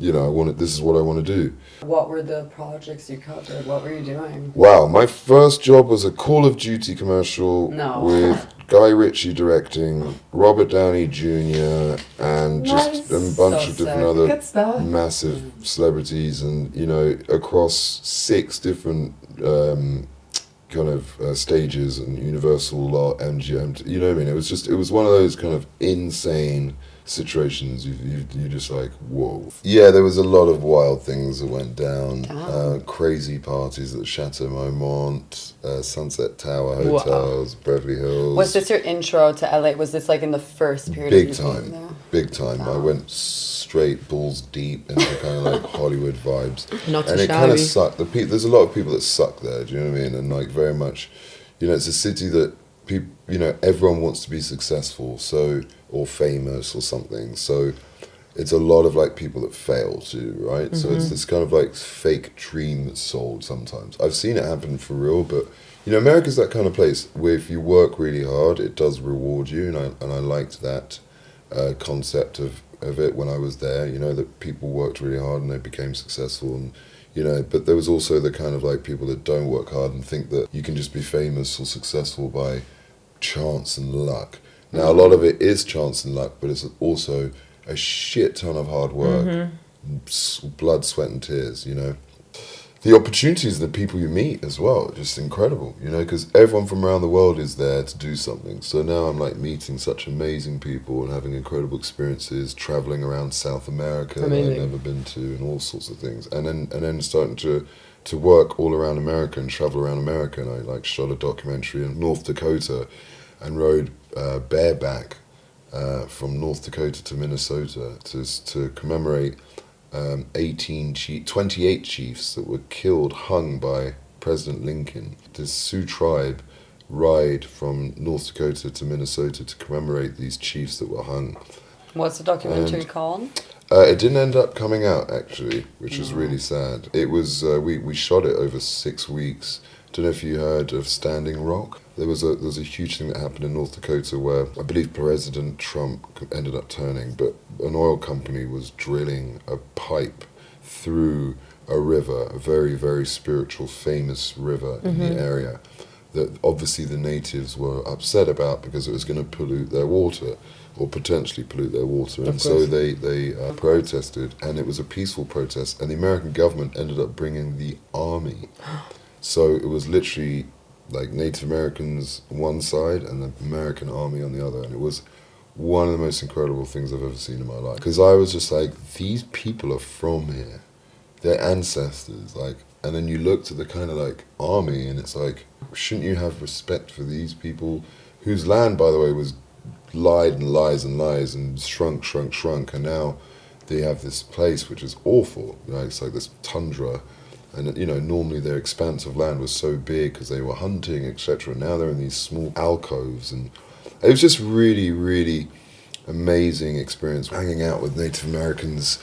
you know, this is what I want to do. What were the projects you covered? What were you doing? Wow, my first job was a Call of Duty commercial No. with Guy Ritchie directing, Robert Downey Jr., and just a bunch So of different sick. other Good stuff. massive celebrities, and you know, across 6 different kind of stages and Universal lot, MGM, you know what I mean? It was one of those kind of insane situations. You just like, whoa. Yeah, there was a lot of wild things that went down. Crazy parties at Chateau Marmont, Sunset Tower hotels, Beverly Hills. Was this your intro to LA? Was this like in the first period Big of you being time, there? big time. I went straight balls deep into kind of like Hollywood vibes. Not too And it kind of shabby. sucked. There's a lot of people that suck there, do you know what I mean? And like very much, you know, it's a city that people, you know, everyone wants to be successful, so, or famous or something. So it's a lot of like people that fail too, right? So it's this kind of like fake dream that's sold sometimes. I've seen it happen for real, but you know, America's that kind of place where if you work really hard, it does reward you, and I liked that concept of it when I was there. You know, that people worked really hard and they became successful, and you know, but there was also the kind of like people that don't work hard and think that you can just be famous or successful by chance and luck. Now, a lot of it is chance and luck, but it's also a shit ton of hard work, blood, sweat, and tears, you know. The opportunities and the people you meet as well, just incredible, you know, because everyone from around the world is there to do something. So now I'm like meeting such amazing people and having incredible experiences, traveling around South America that I've never been to, and all sorts of things. And then starting to work all around America and travel around America. And I like shot a documentary in North Dakota and rode bareback from North Dakota to Minnesota to commemorate 28 chiefs that were killed, hung by President Lincoln. The Sioux tribe ride from North Dakota to Minnesota to commemorate these chiefs that were hung. What's the documentary called? It didn't end up coming out actually, which is really sad. It was we shot it over 6 weeks. Don't know if you heard of Standing Rock. There was a huge thing that happened in North Dakota where I believe President Trump ended up turning, but an oil company was drilling a pipe through a river, a very, very spiritual, famous river in the area that obviously the natives were upset about because it was going to pollute their water or potentially pollute their water. And so they protested, and it was a peaceful protest, and the American government ended up bringing the army. So it was literally like Native Americans on one side and the American army on the other, and it was one of the most incredible things I've ever seen in my life. Because I was just like, these people are from here, their ancestors, like, and then you looked at the kind of like army, and it's like, shouldn't you have respect for these people whose land, by the way, was lied and lies and shrunk, and now they have this place which is awful. You know, it's like this tundra. And you know, normally their expanse of land was so big because they were hunting, etc. Now they're in these small alcoves, and it was just really, really amazing experience hanging out with Native Americans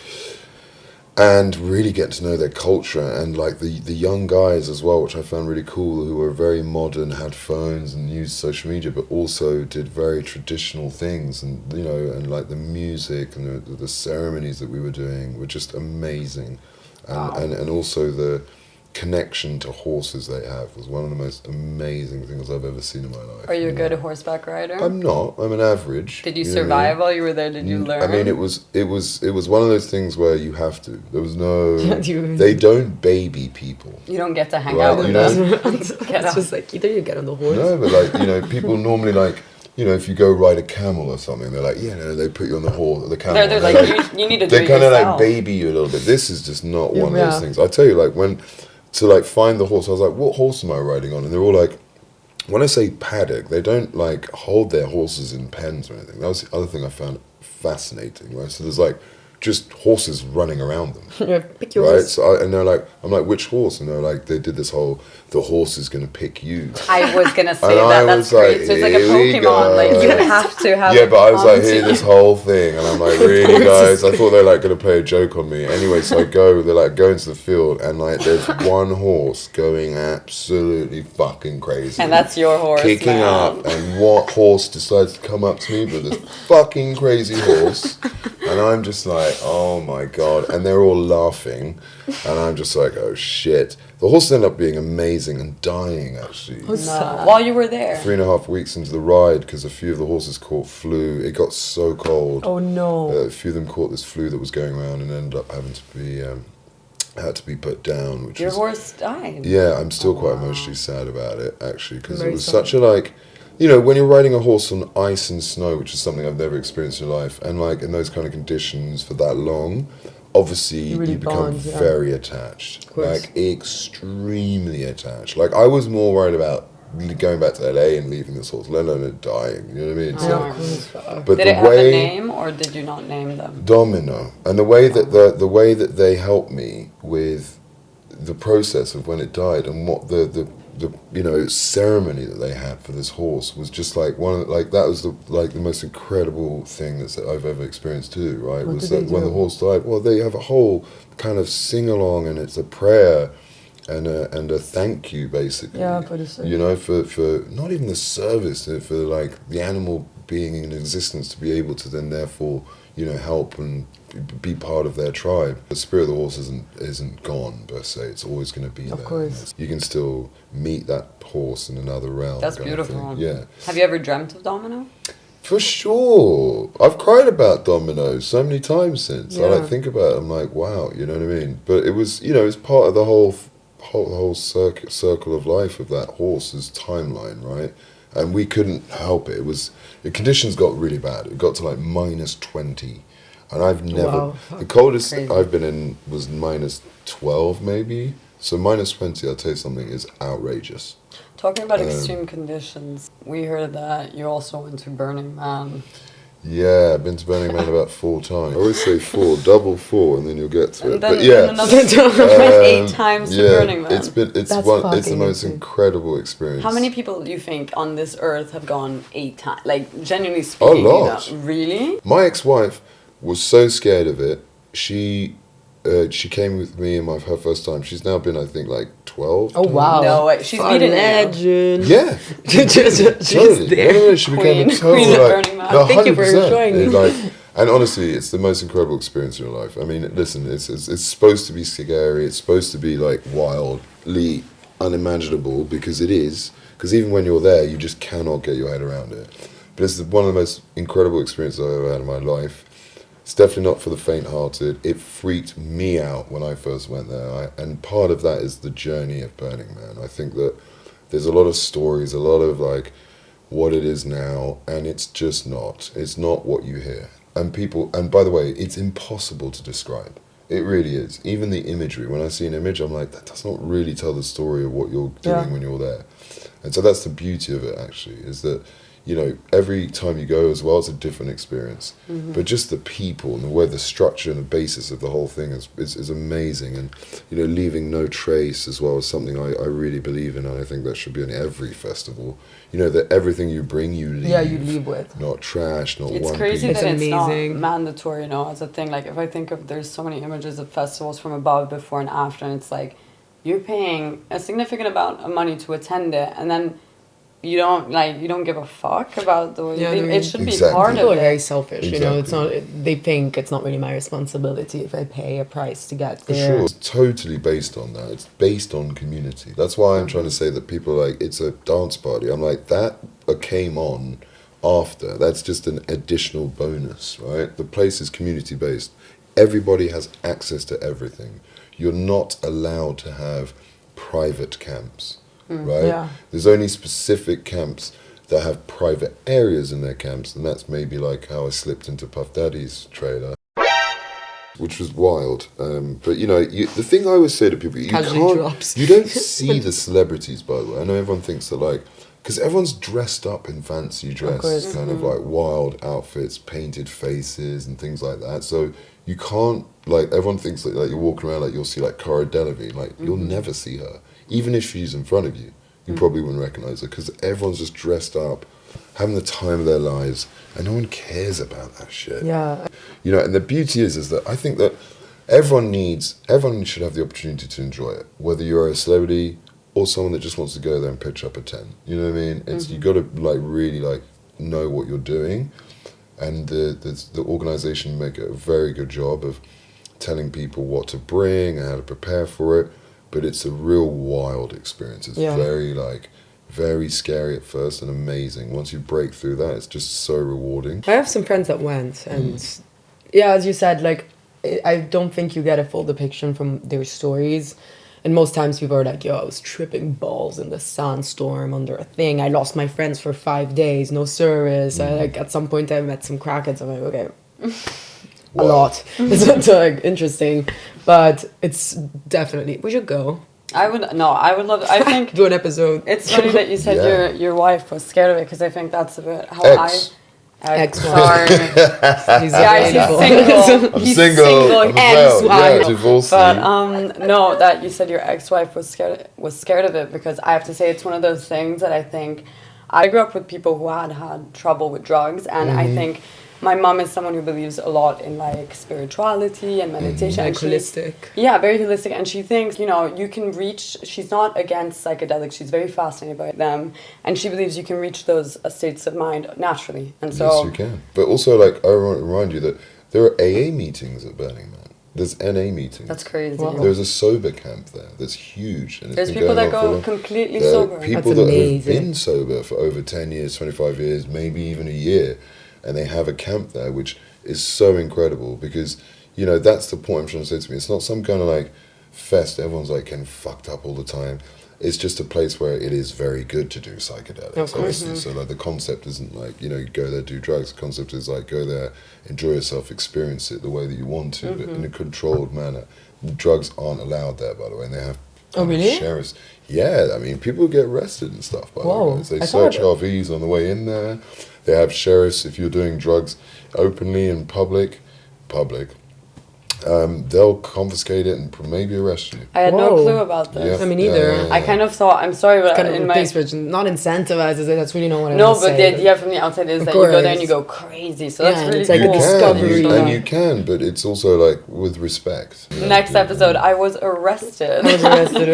and really get to know their culture, and like the young guys as well, which I found really cool, who were very modern, had phones and used social media, but also did very traditional things, and you know, and like the music and the ceremonies that we were doing were just amazing, and also the connection to horses they have was one of the most amazing things I've ever seen in my life. Are you a good horseback rider? I'm not. I'm an average. Did you survive while you were there? Did you learn? I mean, it was one of those things where you have to. There was no. You- They don't baby people. You don't get to hang Right, out with you know? them. It's just like either you get on the horse. No, but like, you know, people normally like, you know, if you go ride a camel or something, they're like, yeah, no, they put you on the horse, the camel. They're like, you need to do they it kind of like yourself. baby you a little bit. This is just not one of Yeah. those things. I tell you, like to like find the horse, I was like, what horse am I riding on? And they're all like, when I say paddock, they don't like hold their horses in pens or anything. That was the other thing I found fascinating, right? So there's like just horses running around them. Yeah, pick your Right, horse. so and they're like, I'm like, which horse? And they're like, they did this whole, the horse is gonna pick you. I was gonna say And I that. was That's great. like, So it's like a here we Pokemon. Like you go. have to have. Yeah, it but I was like, on hear to this you. whole thing, and I'm like, really, guys? I thought they were like gonna play a joke on me. Anyway, so I go, they're like going to the field, and like there's one horse going absolutely fucking crazy, And that's your horse, kicking man. up, and what horse decides to come up to me? But this fucking crazy horse, and I'm just like, oh my god, and they're all laughing, and I'm just like, oh shit. The horse ended up being amazing and dying actually. Oh, No. While you were there. 3.5 weeks into the ride, because a few of the horses caught flu. It got so cold. Oh no. A few of them caught this flu that was going around and ended up having to be had to be put down. Which Your is, horse died. yeah, I'm still quite wow. emotionally sad about it actually, because it Very was sad. such a like, you know, when you're riding a horse on ice and snow, which is something I've never experienced in life, and like in those kind of conditions for that long, obviously You really you become bond, yeah. very attached, course. like extremely attached. Like I was more worried about going back to LA and leaving this horse, let alone it dying. You know what I mean? Oh. So, Yeah, of course. but Did the it have a way name or did you not name them? Domino, and the way that the way that they helped me with the process of when it died and what the you know ceremony that they had for this horse was just like one of like that was the most incredible thing that I've ever experienced too. Right, What was did they that when do? the horse died? Well, they have a whole kind of sing along, and it's a prayer and a thank you basically. Yeah, for the service. You know, for not even the service, for like the animal being in existence to be able to then therefore, you know, help and be part of their tribe. The spirit of the horse isn't gone per se. It's always going to be there. Of course. You can still meet that horse in another realm. That's kind of beautiful. thing. Yeah. Have you ever dreamt of Domino? For sure. I've cried about Domino so many times since. I Yeah. like think about it, I'm like, wow, you know what I mean? But it was, you know, it's part of the whole circle of life of that horse's timeline, right? And we couldn't help it. It was, the conditions got really bad. It got to like -20. And I've never, Wow. the coldest Crazy. I've been in was -12 maybe. So -20, I'll tell you something, is outrageous. Talking about extreme conditions, we heard that you also went to Burning Man. Yeah, I've been to Burning Man about 4 times. I always say 4, double 4, and then you'll get to And it. then, But yeah, then another 8 times to Burning Man. it's That's the most fucking insane. incredible experience. How many people do you think on this earth have gone 8 times? Like, genuinely speaking. lot. You know, really? My ex-wife was so scared of it. She came with me in her first time. She's now been, I think, like 12. Oh wow. No way. She's Fuck, beaten you. legend. Yeah, She's totally. there. No, she became Queen. a total Queen of like, Burning Man. no, Thank you for 100%. showing me. It's like, and honestly, it's the most incredible experience in your life. I mean, listen, it's supposed to be scary. It's supposed to be like wildly unimaginable because it is. Because even when you're there, you just cannot get your head around it. But it's one of the most incredible experiences I've ever had in my life. It's definitely not for the faint-hearted. It freaked me out when I first went there. And part of that is the journey of Burning Man. I think that there's a lot of stories, a lot of like what it is now, and it's just not. It's not what you hear. And people, and by the way, it's impossible to describe. It really is. Even the imagery, when I see an image, I'm like, that does not really tell the story of what you're doing Yeah. when you're there. And so that's the beauty of it, actually, is that, every time you go as well, it's a different experience. But just the people and the way the structure and the basis of the whole thing is amazing. And, leaving no trace as well is something I really believe in, and I think that should be in every festival. That everything you bring, you leave. Yeah, you leave with. Not trash, not It's one crazy piece. that It's it's not amazing. mandatory, as a thing. Like, if I think of, there's so many images of festivals from above, before and after, and it's like, you're paying a significant amount of money to attend it, and then you don't give a fuck about the way it should be Exactly. part People of are very it. selfish, Exactly. It's not. They think it's not really my responsibility if I pay a price to get For there. sure. It's totally based on that. It's based on community. That's why I'm trying to say that people are like, it's a dance party. I'm like, that came on after. That's just an additional bonus, right? The place is community based. Everybody has access to everything. You're not allowed to have private camps, right? Yeah. There's only specific camps that have private areas in their camps, and that's maybe like how I slipped into Puff Daddy's trailer, which was wild. But the thing I always say to people, Casually drops. you don't see the celebrities, by the way. I know everyone thinks that, like, because everyone's dressed up in fancy dress, course. kind of like wild outfits, painted faces and things like that. So you can't, like, everyone thinks that, like, you're walking around, like, you'll see, like, Cara Delevingne. Like, you'll never see her. Even if she's in front of you, you probably wouldn't recognize her, because everyone's just dressed up, having the time of their lives, and no one cares about that shit. Yeah. And the beauty is that I think that everyone should have the opportunity to enjoy it, whether you're a celebrity or someone that just wants to go there and pitch up a 10. You know what I mean? It's you got to, like, really, like, know what you're doing, and the organization make a very good job of telling people what to bring and how to prepare for it. But it's a real wild experience. It's very scary at first and amazing. Once you break through that, it's just so rewarding. I have some friends that went, and yeah, as you said, like, I don't think you get a full depiction from their stories. And most times people are like, yo, I was tripping balls in the sandstorm under a thing. I lost my friends for 5 days, no service. At some point I met some crackheads. I'm like, okay, a lot. It's like interesting, but it's definitely, we should go. I would love I think Do an episode. it's funny that you said Yeah. your wife was scared of it, because I think that's a bit how Ex-wife. sorry. He's Guys, he's available. single. I'm He's single. I'm ex-wife. Yeah, divorcee. But no, that you said your ex-wife was scared of it, because I have to say it's one of those things that I think I grew up with people who had trouble with drugs, and I think my mom is someone who believes a lot in, like, spirituality and meditation. Like and she- holistic. Yeah, very holistic, and she thinks, you can reach, she's not against psychedelics, she's very fascinated by them, and she believes you can reach those states of mind naturally, and so... Yes, you can. But also, like, I want to remind you that there are AA meetings at Burning Man. There's NA meetings. That's crazy. Wow. There's a sober camp there that's huge. And it's There's been people going that on for go long. completely There are sober. people That's that amazing. have been sober for over 10 years, 25 years, maybe even a year, and they have a camp there, which is so incredible, because, that's the point I'm trying to say to me. It's not some kind of, like, fest. Everyone's, like, getting fucked up all the time. It's just a place where it is very good to do psychedelics, Of course. obviously. So, like, the concept isn't like, you go there, do drugs. The concept is, like, go there, enjoy yourself, experience it the way that you want to, but in a controlled manner. Drugs aren't allowed there, by the way, and they have really? sheriffs. Yeah, I mean, people get arrested and stuff, by the Whoa, way. They I thought- search RVs on the way in there. They have sheriffs if you're doing drugs openly in public. They'll confiscate it and maybe arrest you. I had no Whoa. clue about this. Yeah. I mean, neither. I kind of thought, I'm sorry, but Kind of in a my... place which not incentivizes it. That's really not what I No, want to but say. the idea from the outside is Of that you go there course. and you go crazy, so Yeah, that's and really it's like cool. a discovery. You can, but it's also like with respect. you know? Next episode, I was arrested. I was arrested.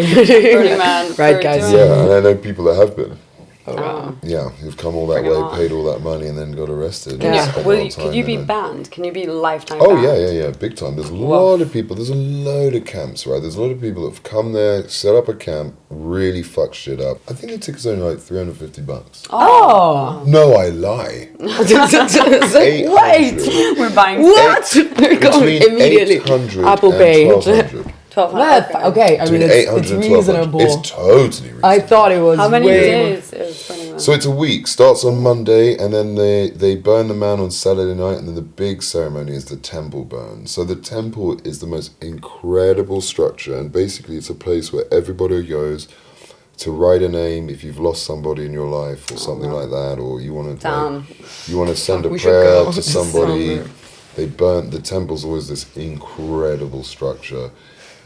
Burning Man. Right, for guys. doing- Yeah, and I know people that have been. Oh, wow. Yeah, who've come all that Bring 'em way, on. paid all that money, and then got arrested. Can Yeah. Spent a will lot you, of could time you be in it. banned? Can you be lifetime Oh banned? yeah, big time. There's a Wow. lot of people. There's a load of camps, right? There's a lot of people that have come there, set up a camp, really fuck shit up. I think the ticket's only like $350. Oh. No, I lie. Wait. We're buying What? We're going Between immediately. 800 Apple and Pay. 1200. 1,200. Okay, I mean, Between it's 800 and 1200. reasonable. It's totally reasonable. I thought it was How many way days is Burning Man? So it's a week. Starts on Monday, and then they burn the man on Saturday night, and then the big ceremony is the temple burn. So the temple is the most incredible structure, and basically it's a place where everybody goes to write a name if you've lost somebody in your life or something like that, or you want to send a We should prayer go to this somebody. summer. They burnt the temple's always this incredible structure,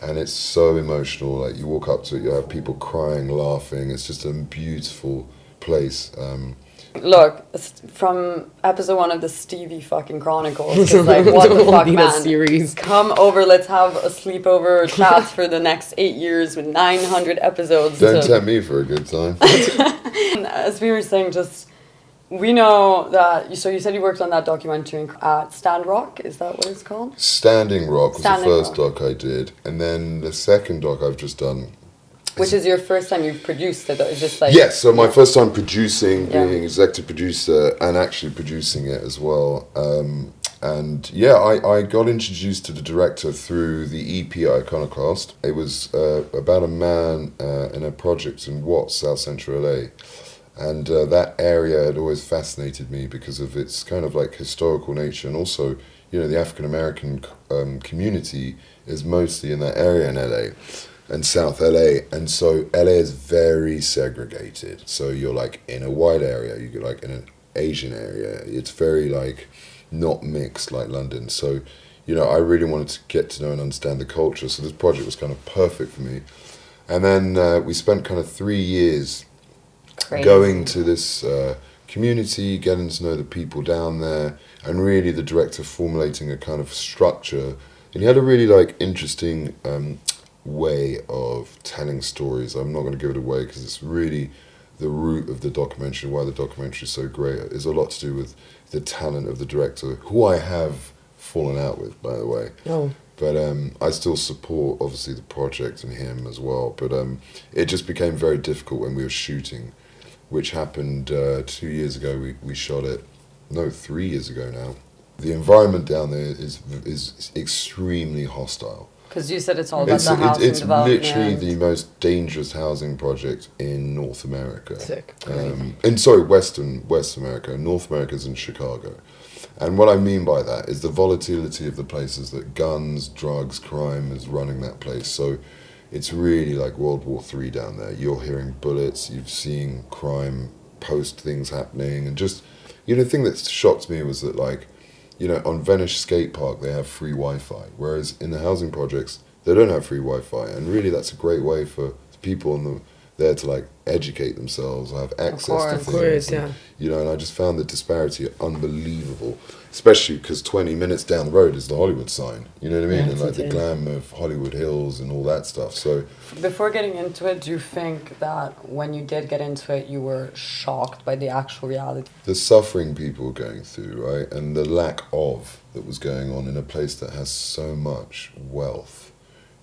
and it's so emotional. Like you walk up to it, you have people crying, laughing. It's just a beautiful place. Look, from episode 1 of the Stevie fucking Chronicles, it's like, what the fuck, man? Series. Come over, let's have a sleepover chat for the next 8 years with 900 episodes. Don't tempt me for a good time. As we were saying, just, we know that, so you said you worked on that documentary at Stand Rock, is that what it's called? Standing Rock was Standing the first Rock. doc I did, and then the second doc I've just done. Which is your first time you've produced it, though? It's just like... Yes, so my first time producing, Yeah. being executive producer and actually producing it as well. And yeah, I got introduced to the director through the EP Iconoclast. It was about a man in a project in Watts, South Central LA. And that area had always fascinated me because of its kind of like historical nature, and also, you know, the African American community is mostly in that area in LA. And South LA, and so LA is very segregated. So you're like in a white area, you're like in an Asian area. It's very like not mixed like London. So, you know, I really wanted to get to know and understand the culture. So this project was kind of perfect for me. And then we spent kind of 3 years Crazy. going to this community, getting to know the people down there, and really the director formulating a kind of structure. And he had a really like interesting way of telling stories. I'm not going to give it away because it's really the root of the documentary, why the documentary is so great. It's a lot to do with the talent of the director, who I have fallen out with, by the way. Oh. But I still support, obviously, the project and him as well. But it just became very difficult when we were shooting, which happened 2 years ago. We shot it, no, 3 years ago now. The environment down there is extremely hostile. Because you said it's all about the housing It's development. literally the most dangerous housing project in North America. Sick. West America. North America's in Chicago. And what I mean by that is the volatility of the places that guns, drugs, crime is running that place. So it's really like World War III down there. You're hearing bullets, you've seen crime, post things happening, and just, you know, the thing that shocked me was that, like, you know, on Venice Skate Park they have free Wi-Fi, whereas in the housing projects they don't have free Wi-Fi, and really that's a great way for people there to like educate themselves, have access to things. Of course, yeah. You know, and I just found the disparity unbelievable, especially because 20 minutes down the road is the Hollywood sign. You know what I mean? Yeah, And like the insane. glam of Hollywood Hills and all that stuff. So Before getting into it, do you think that when you did get into it, you were shocked by the actual reality? the suffering people were going through, right, and the lack of that was going on in a place that has so much wealth.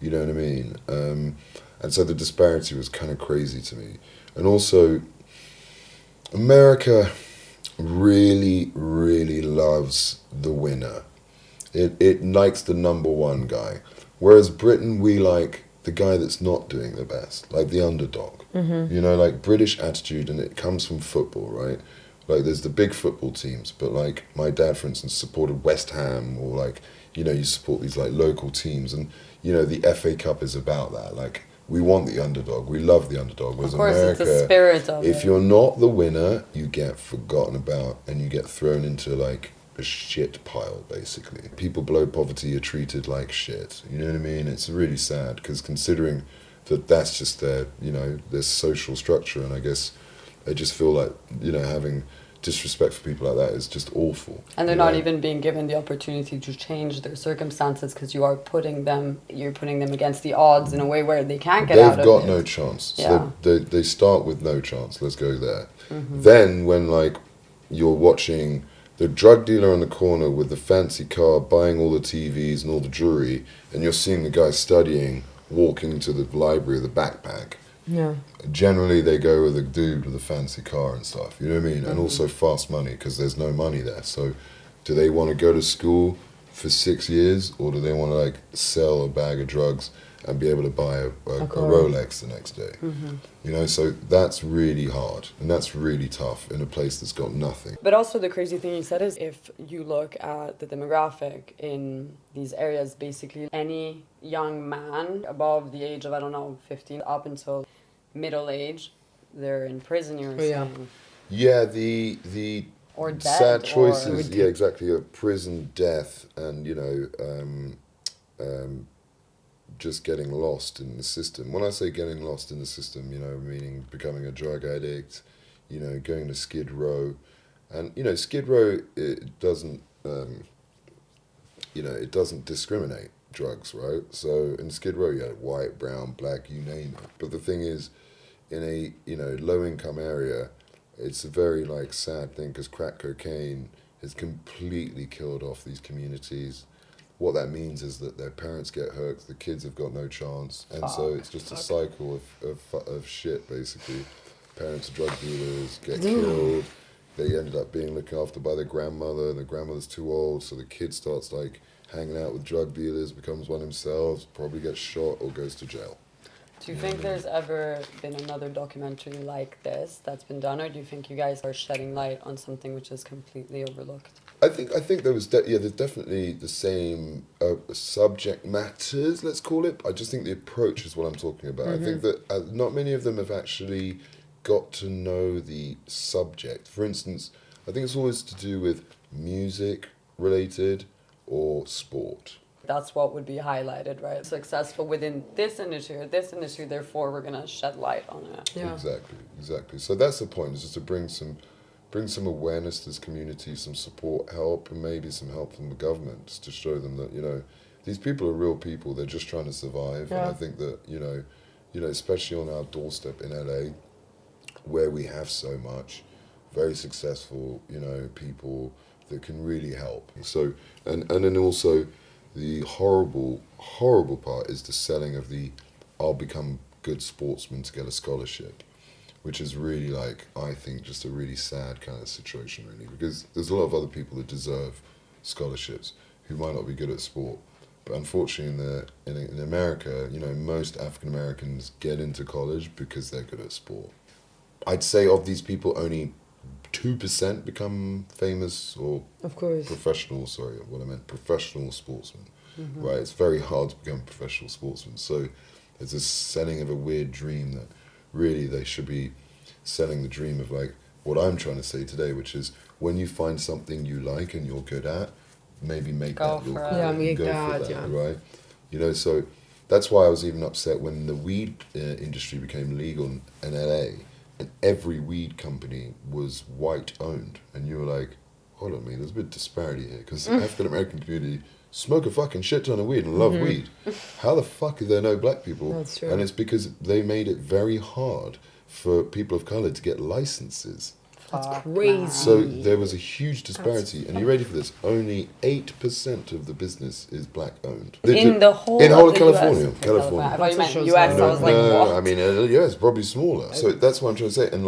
You know what I mean? And so the disparity was kind of crazy to me. And also, America really, really loves the winner. It likes the number one guy. Whereas Britain, we like the guy that's not doing the best, like the underdog. You know, like British attitude, and it comes from football, right? Like there's the big football teams, but like my dad, for instance, supported West Ham, or like, you know, you support these like local teams, and you know, the FA Cup is about that. Like, we want the underdog, we love the underdog. Whereas Of course, America, it's the spirit of if it. you're not the winner, you get forgotten about and you get thrown into like a shit pile, basically. People below poverty are treated like shit. You know what I mean? It's really sad, because considering that that's just their, you know, their social structure, and I guess they just feel like, you know, having disrespect for people like that is just awful. And they're you not know? even being given the opportunity to change their circumstances, because you're putting them against the odds in a way where they can't get out of it. They've got no chance. Yeah. So they start with no chance. Let's go there. Then when like you're watching the drug dealer on the corner with the fancy car buying all the TVs and all the jewelry, and you're seeing the guy studying walking to the library with a backpack. Yeah. Generally they go with a dude with a fancy car and stuff, you know what I mean? And also fast money, because there's no money there. So do they want to go to school for 6 years, or do they want to like sell a bag of drugs and be able to buy a Rolex the next day? You know, so that's really hard, and that's really tough in a place that's got nothing. But also the crazy thing you said is, if you look at the demographic in these areas, basically any young man above the age of, I don't know, 15 up until middle age, they're in prison, you were Yeah. saying. Yeah, the Or dead. sad choices. Or... Yeah, exactly. Prison, death, and just getting lost in the system. When I say getting lost in the system, meaning becoming a drug addict, going to Skid Row, and Skid Row it doesn't it doesn't discriminate drugs, right? So in Skid Row you had white, brown, black, you name it. But the thing is, in a low income area, it's a very sad thing because crack cocaine has completely killed off these communities. What that means is that their parents get hooked, the kids have got no chance, and so it's just a cycle of shit basically. Parents are drug dealers, get killed. They ended up being looked after by their grandmother, and the grandmother's too old, so the kid starts hanging out with drug dealers, becomes one himself, probably gets shot or goes to jail. Do you think there's ever been another documentary like this that's been done, or do you think you guys are shedding light on something which is completely overlooked? I think there was there's definitely the same subject matters, let's call it. I just think the approach is what I'm talking about. I think that not many of them have actually got to know the subject. For instance, I think it's always to do with music related or sport. That's what would be highlighted, right? Successful within this industry, therefore we're going to shed light on it. Yeah. Exactly. So that's the point, is just to bring some awareness to this community, some support, help, and maybe some help from the government, just to show them that, these people are real people, they're just trying to survive. Yeah. And I think that, especially on our doorstep in LA, where we have so much very successful, people that can really help. So, and then also the horrible part is the selling of the I'll become good sportsman to get a scholarship, which is really I think just a really sad kind of situation really, because there's a lot of other people that deserve scholarships who might not be good at sport. But unfortunately in America, most African Americans get into college because they're good at sport. I'd say of these people, only 2% become famous or professional sportsmen. Right? It's very hard to become a professional sportsman. So there's this selling of a weird dream that really they should be selling the dream of what I'm trying to say today, which is when you find something you like and you're good at, maybe make that your career. Right? So that's why I was even upset when the weed industry became legal in LA. And every weed company was white owned, and you were like, hold on, man, there's a bit of disparity here, because the African American community smoke a fucking shit ton of weed and love weed. How the fuck are there no black people? That's true. And it's because they made it very hard for people of color to get licenses. That's crazy. So there was a huge disparity, and you ready for this? Only 8% of the business is black owned. In the whole of the California. US. California. I thought you meant US. I was No, what? I mean, it's probably smaller. So that's what I'm trying to say, and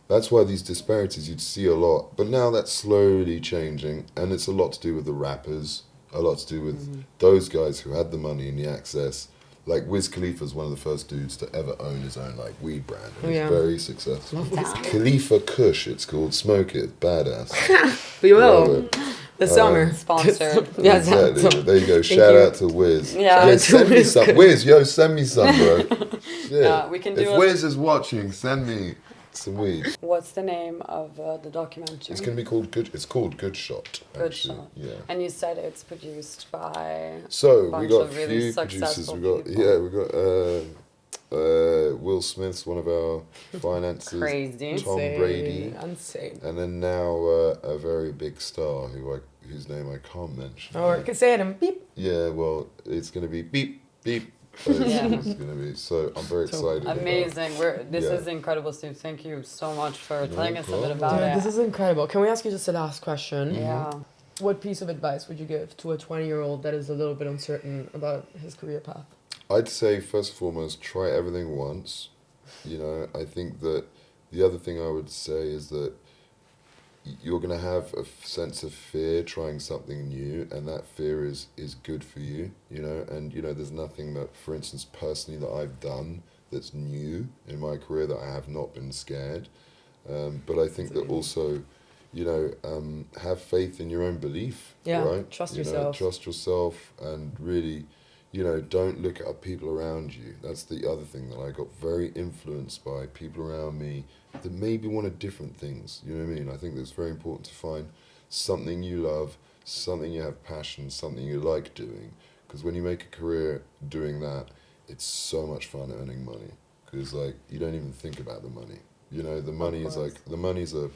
that's why these disparities you'd see a lot. But now that's slowly changing, and it's a lot to do with the rappers, a lot to do with those guys who had the money and the access. Wiz Khalifa's one of the first dudes to ever own his own weed brand. And he's very successful. Khalifa Kush, it's called. Smoke it, badass. We will. This summer. Sponsored. Yeah, exactly. There you go. Shout out to Wiz. Yeah. Send me some. Wiz, send me some, bro. Yeah, we can do if Wiz is watching, send me some weed. What's the name of the documentary? It's going to be called GOODSHOT. GOODSHOT. Yeah. And you said it's produced by. So we got a really few producers. people. We got Will Smith's one of our financiers. Crazy. Tom Brady. Insane. And then now a very big star whose name I can't mention. Or you can say it in beep. Yeah, well, it's going to be beep, beep. It's going to be, so I'm very excited. Amazing. This is incredible, Steve. Thank you so much for telling us a bit about it. This is incredible. Can we ask you just a last question? Yeah. What piece of advice would you give to a 20-year-old that is a little bit uncertain about his career path? I'd say, first and foremost, try everything once. I think that the other thing I would say is that you're going to have a sense of fear trying something new, and that fear is good for you, and, there's nothing that, for instance, personally that I've done that's new in my career that I have not been scared. But I think that also, have faith in your own belief, right? Trust yourself. Trust yourself and really, you know, don't look at people around you. That's the other thing, that I got very influenced by people around me that maybe wanted different things. You know what I mean? I think that's very important to find something you love, something you have passion, something you like doing. Because when you make a career doing that, it's so much fun earning money. Because like you don't even think about the money. You know, the money is like, the money's a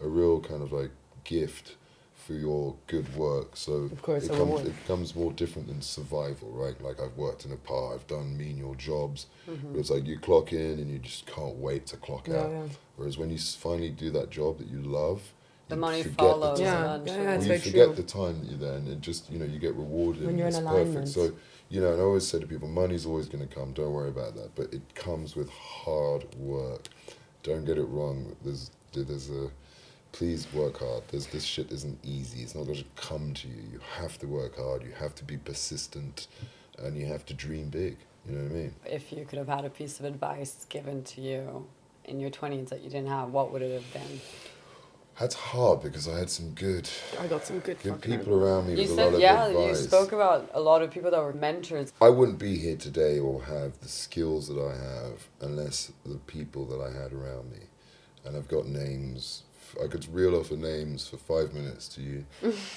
real kind of like gift for your good work. So Of course, it becomes more different than survival, right? Like I've worked in a bar, I've done menial jobs, but it's like you clock in and you just can't wait to clock out. Yeah. Whereas when you finally do that job that you love, The you money forget follows the time. eventually. Yeah, Well, it's you very forget true. the time that you're there, and it just, you know, you get rewarded. When you're and in it's alignment. perfect. So, you know, and I always say to people, money's always going to come. Don't worry about that. But it comes with hard work. Don't get it wrong. There's a please work hard. This shit isn't easy. It's not going to come to you. You have to work hard. You have to be persistent, and you have to dream big. You know what I mean? If you could have had a piece of advice given to you in your 20s that you didn't have, what would it have been? That's hard because I had some good I got some good people around me You with a lot said, of yeah, advice. you spoke about a lot of people that were mentors. I wouldn't be here today or have the skills that I have unless the people that I had around me. And I've got names. I could reel off the names for 5 minutes to you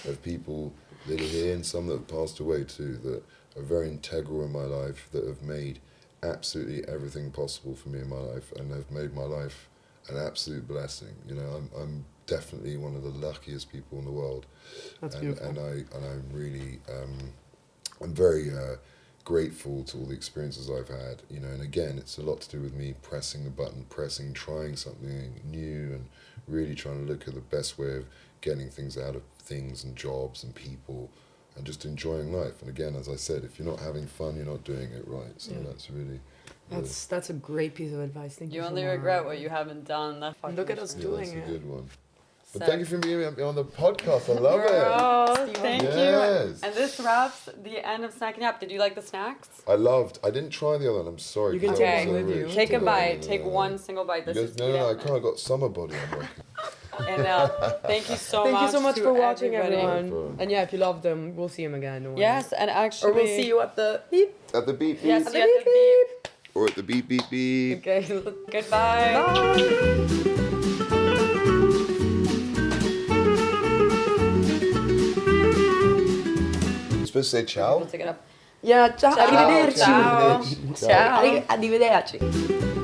of people that are here and some that have passed away too, that are very integral in my life, that have made absolutely everything possible for me in my life and have made my life an absolute blessing. You know, I'm definitely one of the luckiest people in the world. That's beautiful. And I'm really I'm very grateful to all the experiences I've had, you know, and again, it's a lot to do with me pressing the button, trying something new and really trying to look at the best way of getting things out of things and jobs and people and just enjoying life. And again, as I said, if you're not having fun, you're not doing it right. So that's really... That's a great piece of advice. Thank you. You so only much. regret what you haven't done. That fucking Look at us shit. doing that's it. a good one. But So- thank you for being on the podcast. I love it. Oh, thank Yes. you. And this wraps the end of Snack and Yapp. Did you like the snacks? I didn't try the other one. I'm sorry. You can 'cause take I'm one so with you. rich. Take a No, bite. no, Take no. one single bite. This is No, I can't. I got summer body. I'm working. And thank you so much. Thank you so much to for watching, everybody. everyone. No problem. And yeah, if you love them, we'll see them again. Don't worry. Yes, and actually, Or we'll see you at the beep. At the beep beep. Yes, see you at the beep. Or at the beep beep beep. Okay, goodbye. Bye. You're supposed to say ciao? We'll take it up. Yeah, ciao. Ciao. Arrivederci. Ciao. Arrivederci. Ciao. Arrivederci.